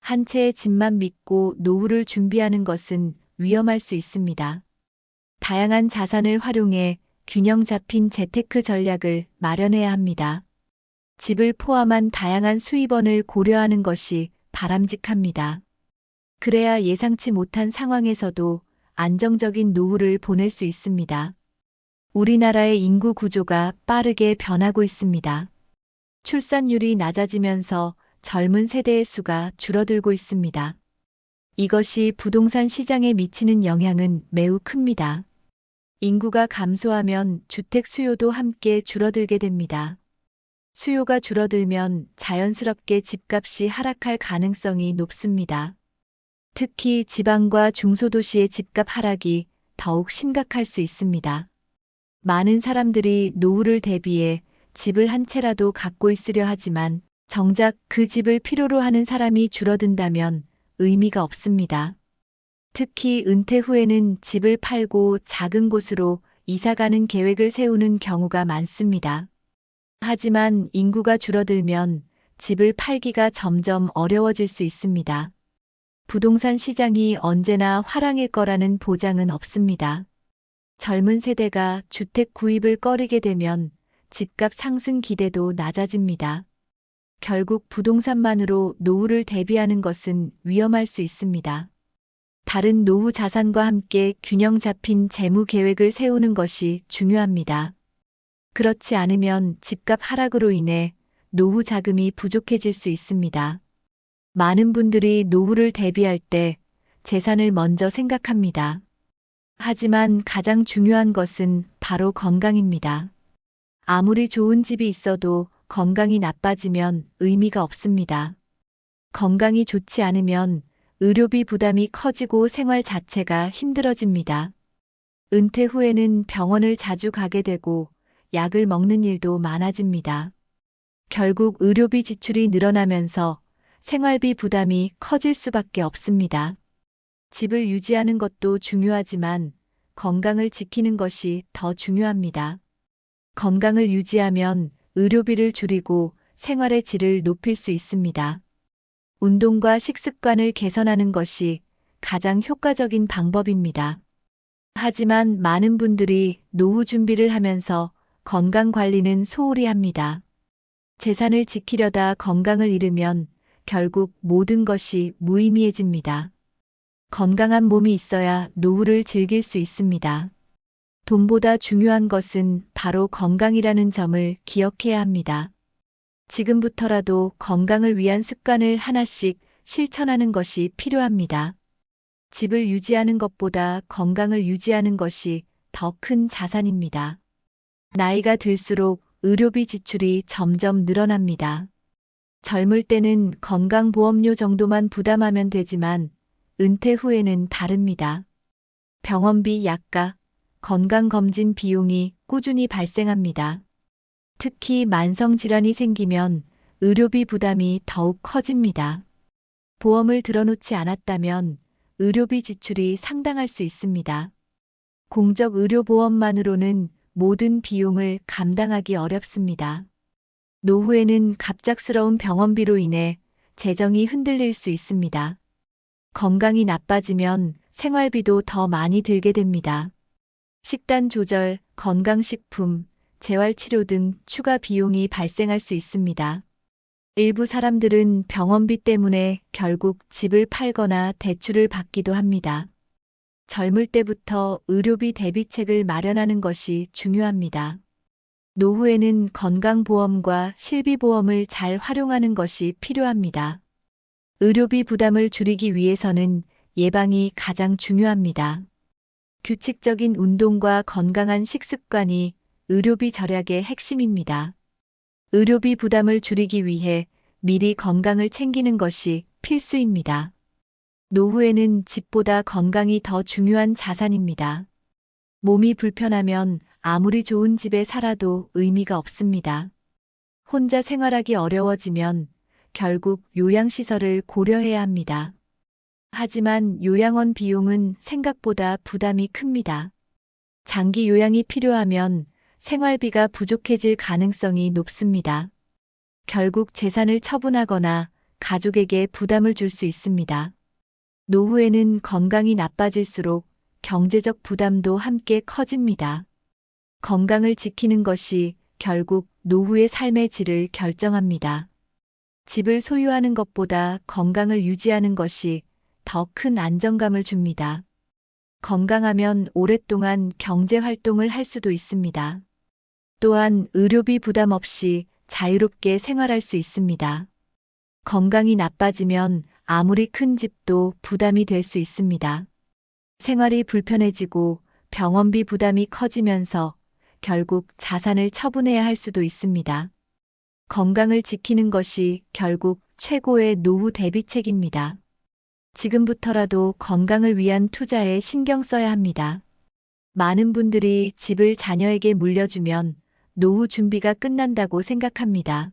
A: 한 채의 집만 믿고 노후를 준비하는 것은 위험할 수 있습니다. 다양한 자산을 활용해 균형 잡힌 재테크 전략을 마련해야 합니다. 집을 포함한 다양한 수입원을 고려하는 것이 바람직합니다. 그래야 예상치 못한 상황에서도 안정적인 노후를 보낼 수 있습니다. 우리나라의 인구 구조가 빠르게 변하고 있습니다. 출산율이 낮아지면서 젊은 세대의 수가 줄어들고 있습니다. 이것이 부동산 시장에 미치는 영향은 매우 큽니다. 인구가 감소하면 주택 수요도 함께 줄어들게 됩니다. 수요가 줄어들면 자연스럽게 집값이 하락할 가능성이 높습니다. 특히 지방과 중소도시의 집값 하락이 더욱 심각할 수 있습니다. 많은 사람들이 노후를 대비해 집을 한 채라도 갖고 있으려 하지만 정작 그 집을 필요로 하는 사람이 줄어든다면 의미가 없습니다. 특히 은퇴 후에는 집을 팔고 작은 곳으로 이사가는 계획을 세우는 경우가 많습니다. 하지만 인구가 줄어들면 집을 팔기가 점점 어려워질 수 있습니다. 부동산 시장이 언제나 화랑일 거라는 보장은 없습니다. 젊은 세대가 주택 구입을 꺼리게 되면 집값 상승 기대도 낮아집니다. 결국 부동산만으로 노후를 대비하는 것은 위험할 수 있습니다. 다른 노후 자산과 함께 균형 잡힌 재무 계획을 세우는 것이 중요합니다. 그렇지 않으면 집값 하락으로 인해 노후 자금이 부족해질 수 있습니다. 많은 분들이 노후를 대비할 때 재산을 먼저 생각합니다. 하지만 가장 중요한 것은 바로 건강입니다. 아무리 좋은 집이 있어도 건강이 나빠지면 의미가 없습니다. 건강이 좋지 않으면 의료비 부담이 커지고 생활 자체가 힘들어집니다. 은퇴 후에는 병원을 자주 가게 되고 약을 먹는 일도 많아집니다. 결국 의료비 지출이 늘어나면서 생활비 부담이 커질 수밖에 없습니다. 집을 유지하는 것도 중요하지만 건강을 지키는 것이 더 중요합니다. 건강을 유지하면 의료비를 줄이고 생활의 질을 높일 수 있습니다. 운동과 식습관을 개선하는 것이 가장 효과적인 방법입니다. 하지만 많은 분들이 노후 준비를 하면서 건강 관리는 소홀히 합니다. 재산을 지키려다 건강을 잃으면 결국 모든 것이 무의미해집니다. 건강한 몸이 있어야 노후를 즐길 수 있습니다. 돈보다 중요한 것은 바로 건강이라는 점을 기억해야 합니다. 지금부터라도 건강을 위한 습관을 하나씩 실천하는 것이 필요합니다. 집을 유지하는 것보다 건강을 유지하는 것이 더 큰 자산입니다. 나이가 들수록 의료비 지출이 점점 늘어납니다. 젊을 때는 건강보험료 정도만 부담하면 되지만 은퇴 후에는 다릅니다. 병원비, 약가, 건강검진 비용이 꾸준히 발생합니다. 특히 만성질환이 생기면 의료비 부담이 더욱 커집니다. 보험을 들어놓지 않았다면 의료비 지출이 상당할 수 있습니다. 공적 의료보험만으로는 모든 비용을 감당하기 어렵습니다. 노후에는 갑작스러운 병원비로 인해 재정이 흔들릴 수 있습니다. 건강이 나빠지면 생활비도 더 많이 들게 됩니다. 식단 조절, 건강식품, 재활치료 등 추가 비용이 발생할 수 있습니다. 일부 사람들은 병원비 때문에 결국 집을 팔거나 대출을 받기도 합니다. 젊을 때부터 의료비 대비책을 마련하는 것이 중요합니다. 노후에는 건강보험과 실비보험을 잘 활용하는 것이 필요합니다. 의료비 부담을 줄이기 위해서는 예방이 가장 중요합니다. 규칙적인 운동과 건강한 식습관이 의료비 절약의 핵심입니다. 의료비 부담을 줄이기 위해 미리 건강을 챙기는 것이 필수입니다. 노후에는 집보다 건강이 더 중요한 자산입니다. 몸이 불편하면 아무리 좋은 집에 살아도 의미가 없습니다. 혼자 생활하기 어려워지면 결국 요양시설을 고려해야 합니다. 하지만 요양원 비용은 생각보다 부담이 큽니다. 장기 요양이 필요하면 생활비가 부족해질 가능성이 높습니다. 결국 재산을 처분하거나 가족에게 부담을 줄 수 있습니다. 노후에는 건강이 나빠질수록 경제적 부담도 함께 커집니다. 건강을 지키는 것이 결국 노후의 삶의 질을 결정합니다. 집을 소유하는 것보다 건강을 유지하는 것이 더 큰 안정감을 줍니다. 건강하면 오랫동안 경제 활동을 할 수도 있습니다. 또한 의료비 부담 없이 자유롭게 생활할 수 있습니다. 건강이 나빠지면 아무리 큰 집도 부담이 될 수 있습니다. 생활이 불편해지고 병원비 부담이 커지면서 결국 자산을 처분해야 할 수도 있습니다. 건강을 지키는 것이 결국 최고의 노후 대비책입니다. 지금부터라도 건강을 위한 투자에 신경 써야 합니다. 많은 분들이 집을 자녀에게 물려주면 노후 준비가 끝난다고 생각합니다.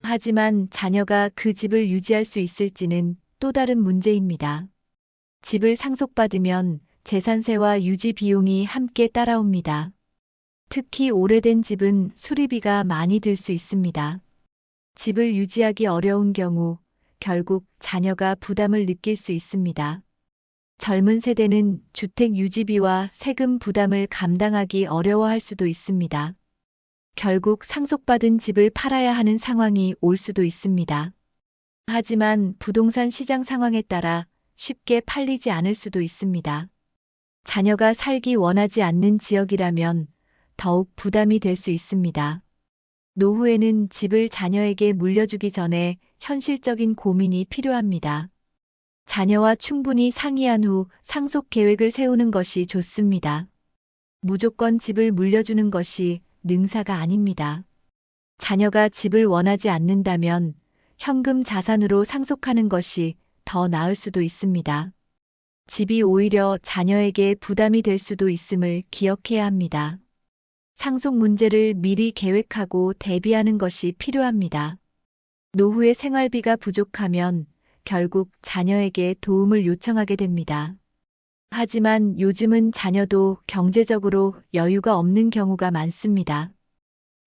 A: 하지만 자녀가 그 집을 유지할 수 있을지는 또 다른 문제입니다. 집을 상속받으면 재산세와 유지 비용이 함께 따라옵니다. 특히 오래된 집은 수리비가 많이 들 수 있습니다. 집을 유지하기 어려운 경우 결국 자녀가 부담을 느낄 수 있습니다. 젊은 세대는 주택 유지비와 세금 부담을 감당하기 어려워할 수도 있습니다. 결국 상속받은 집을 팔아야 하는 상황이 올 수도 있습니다. 하지만 부동산 시장 상황에 따라 쉽게 팔리지 않을 수도 있습니다. 자녀가 살기 원하지 않는 지역이라면 더욱 부담이 될 수 있습니다. 노후에는 집을 자녀에게 물려주기 전에 현실적인 고민이 필요합니다. 자녀와 충분히 상의한 후 상속 계획을 세우는 것이 좋습니다. 무조건 집을 물려주는 것이 능사가 아닙니다. 자녀가 집을 원하지 않는다면 현금 자산으로 상속하는 것이 더 나을 수도 있습니다. 집이 오히려 자녀에게 부담이 될 수도 있음을 기억해야 합니다. 상속 문제를 미리 계획하고 대비하는 것이 필요합니다. 노후에 생활비가 부족하면 결국 자녀에게 도움을 요청하게 됩니다. 하지만 요즘은 자녀도 경제적으로 여유가 없는 경우가 많습니다.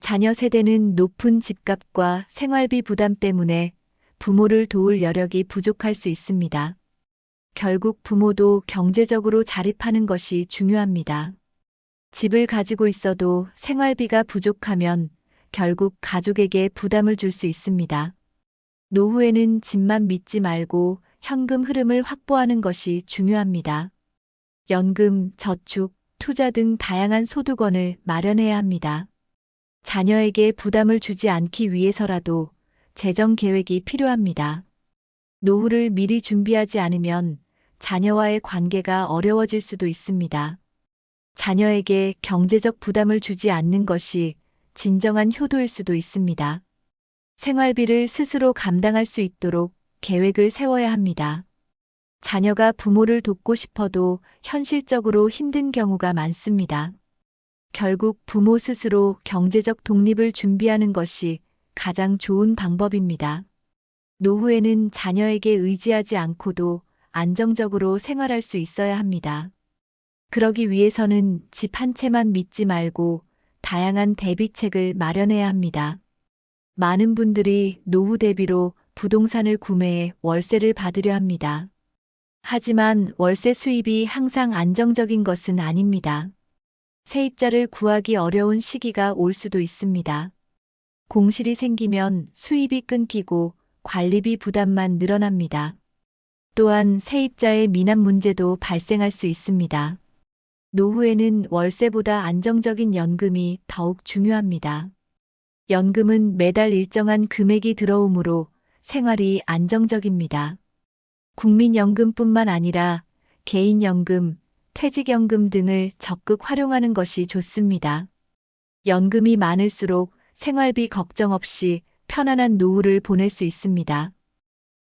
A: 자녀 세대는 높은 집값과 생활비 부담 때문에 부모를 도울 여력이 부족할 수 있습니다. 결국 부모도 경제적으로 자립하는 것이 중요합니다. 집을 가지고 있어도 생활비가 부족하면 결국 가족에게 부담을 줄 수 있습니다. 노후에는 집만 믿지 말고 현금 흐름을 확보하는 것이 중요합니다. 연금, 저축, 투자 등 다양한 소득원을 마련해야 합니다. 자녀에게 부담을 주지 않기 위해서라도 재정 계획이 필요합니다. 노후를 미리 준비하지 않으면 자녀와의 관계가 어려워질 수도 있습니다. 자녀에게 경제적 부담을 주지 않는 것이 진정한 효도일 수도 있습니다. 생활비를 스스로 감당할 수 있도록 계획을 세워야 합니다. 자녀가 부모를 돕고 싶어도 현실적으로 힘든 경우가 많습니다. 결국 부모 스스로 경제적 독립을 준비하는 것이 가장 좋은 방법입니다. 노후에는 자녀에게 의지하지 않고도 안정적으로 생활할 수 있어야 합니다. 그러기 위해서는 집 한 채만 믿지 말고 다양한 대비책을 마련해야 합니다. 많은 분들이 노후 대비로 부동산을 구매해 월세를 받으려 합니다. 하지만 월세 수입이 항상 안정적인 것은 아닙니다. 세입자를 구하기 어려운 시기가 올 수도 있습니다. 공실이 생기면 수입이 끊기고 관리비 부담만 늘어납니다. 또한 세입자의 미납 문제도 발생할 수 있습니다. 노후에는 월세보다 안정적인 연금이 더욱 중요합니다. 연금은 매달 일정한 금액이 들어오므로 생활이 안정적입니다. 국민연금뿐만 아니라 개인연금, 퇴직연금 등을 적극 활용하는 것이 좋습니다. 연금이 많을수록 생활비 걱정 없이 편안한 노후를 보낼 수 있습니다.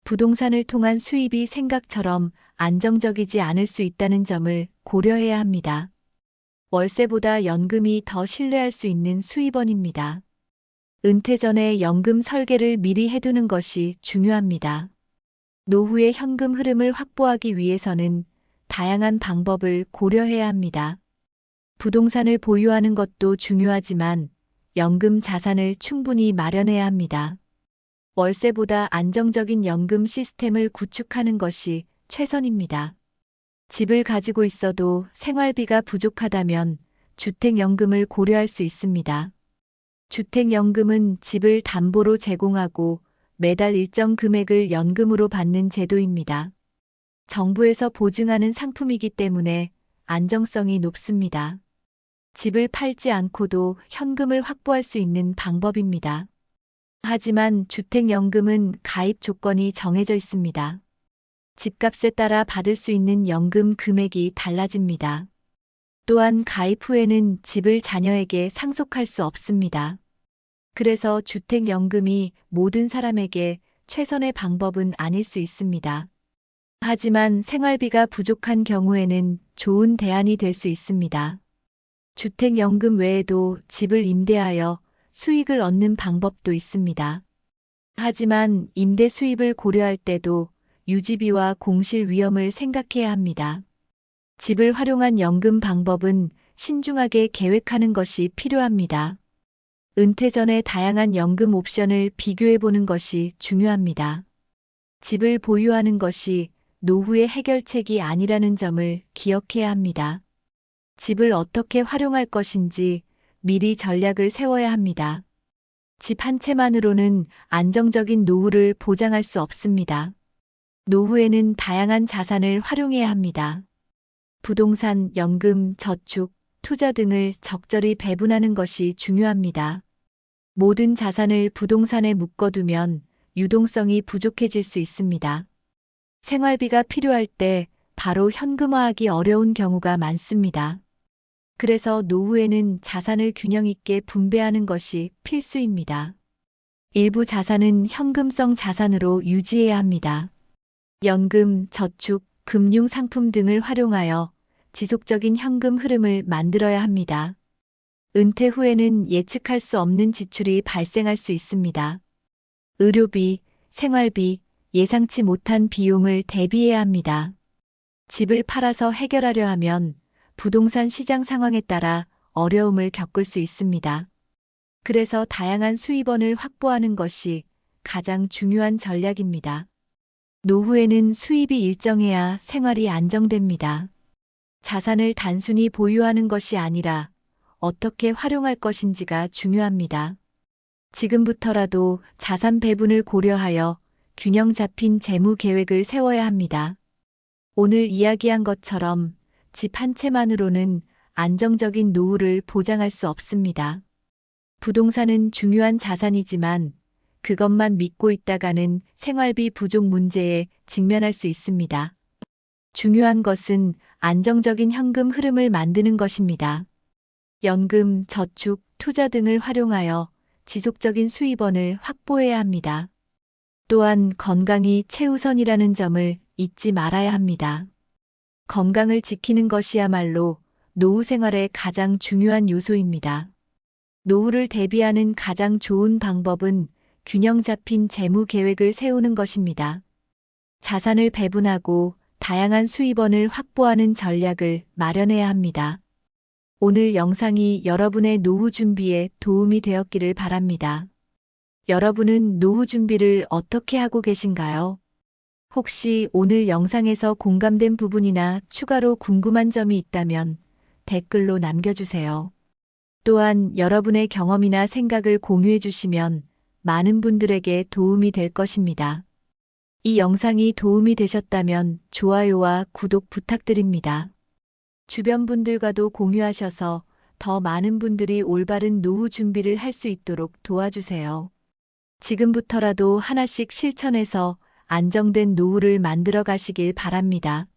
A: 부동산을 통한 수입이 생각처럼 안정적이지 않을 수 있다는 점을 고려해야 합니다. 월세보다 연금이 더 신뢰할 수 있는 수입원입니다. 은퇴 전에 연금 설계를 미리 해두는 것이 중요합니다. 노후의 현금 흐름을 확보하기 위해서는 다양한 방법을 고려해야 합니다. 부동산을 보유하는 것도 중요하지만 연금 자산을 충분히 마련해야 합니다. 월세보다 안정적인 연금 시스템을 구축하는 것이 최선입니다. 집을 가지고 있어도 생활비가 부족하다면 주택연금을 고려할 수 있습니다. 주택연금은 집을 담보로 제공하고 매달 일정 금액을 연금으로 받는 제도입니다. 정부에서 보증하는 상품이기 때문에 안정성이 높습니다. 집을 팔지 않고도 현금을 확보할 수 있는 방법입니다. 하지만 주택연금은 가입 조건이 정해져 있습니다. 집값에 따라 받을 수 있는 연금 금액이 달라집니다. 또한 가입 후에는 집을 자녀에게 상속할 수 없습니다. 그래서 주택연금이 모든 사람에게 최선의 방법은 아닐 수 있습니다. 하지만 생활비가 부족한 경우에는 좋은 대안이 될 수 있습니다. 주택연금 외에도 집을 임대하여 수익을 얻는 방법도 있습니다. 하지만 임대 수입을 고려할 때도 유지비와 공실 위험을 생각해야 합니다. 집을 활용한 연금 방법은 신중하게 계획하는 것이 필요합니다. 은퇴 전에 다양한 연금 옵션을 비교해 보는 것이 중요합니다. 집을 보유하는 것이 노후의 해결책이 아니라는 점을 기억해야 합니다. 집을 어떻게 활용할 것인지 미리 전략을 세워야 합니다. 집 한 채만으로는 안정적인 노후를 보장할 수 없습니다. 노후에는 다양한 자산을 활용해야 합니다. 부동산, 연금, 저축, 투자 등을 적절히 배분하는 것이 중요합니다. 모든 자산을 부동산에 묶어두면 유동성이 부족해질 수 있습니다. 생활비가 필요할 때 바로 현금화하기 어려운 경우가 많습니다. 그래서 노후에는 자산을 균형 있게 분배하는 것이 필수입니다. 일부 자산은 현금성 자산으로 유지해야 합니다. 연금, 저축, 금융 상품 등을 활용하여 지속적인 현금 흐름을 만들어야 합니다. 은퇴 후에는 예측할 수 없는 지출이 발생할 수 있습니다. 의료비, 생활비, 예상치 못한 비용을 대비해야 합니다. 집을 팔아서 해결하려 하면 부동산 시장 상황에 따라 어려움을 겪을 수 있습니다. 그래서 다양한 수입원을 확보하는 것이 가장 중요한 전략입니다. 노후에는 수입이 일정해야 생활이 안정됩니다. 자산을 단순히 보유하는 것이 아니라 어떻게 활용할 것인지가 중요합니다. 지금부터라도 자산 배분을 고려하여 균형 잡힌 재무 계획을 세워야 합니다. 오늘 이야기한 것처럼 집 한 채만으로는 안정적인 노후를 보장할 수 없습니다. 부동산은 중요한 자산이지만 그것만 믿고 있다가는 생활비 부족 문제에 직면할 수 있습니다. 중요한 것은 안정적인 현금 흐름을 만드는 것입니다. 연금, 저축, 투자 등을 활용하여 지속적인 수입원을 확보해야 합니다. 또한 건강이 최우선이라는 점을 잊지 말아야 합니다. 건강을 지키는 것이야말로 노후 생활의 가장 중요한 요소입니다. 노후를 대비하는 가장 좋은 방법은 균형 잡힌 재무 계획을 세우는 것입니다. 자산을 배분하고 다양한 수입원을 확보하는 전략을 마련해야 합니다. 오늘 영상이 여러분의 노후 준비에 도움이 되었기를 바랍니다. 여러분은 노후 준비를 어떻게 하고 계신가요? 혹시 오늘 영상에서 공감된 부분이나 추가로 궁금한 점이 있다면 댓글로 남겨주세요. 또한 여러분의 경험이나 생각을 공유해 주시면 많은 분들에게 도움이 될 것입니다. 이 영상이 도움이 되셨다면 좋아요와 구독 부탁드립니다. 주변 분들과도 공유하셔서 더 많은 분들이 올바른 노후 준비를 할 수 있도록 도와주세요. 지금부터라도 하나씩 실천해서 안정된 노후를 만들어 가시길 바랍니다.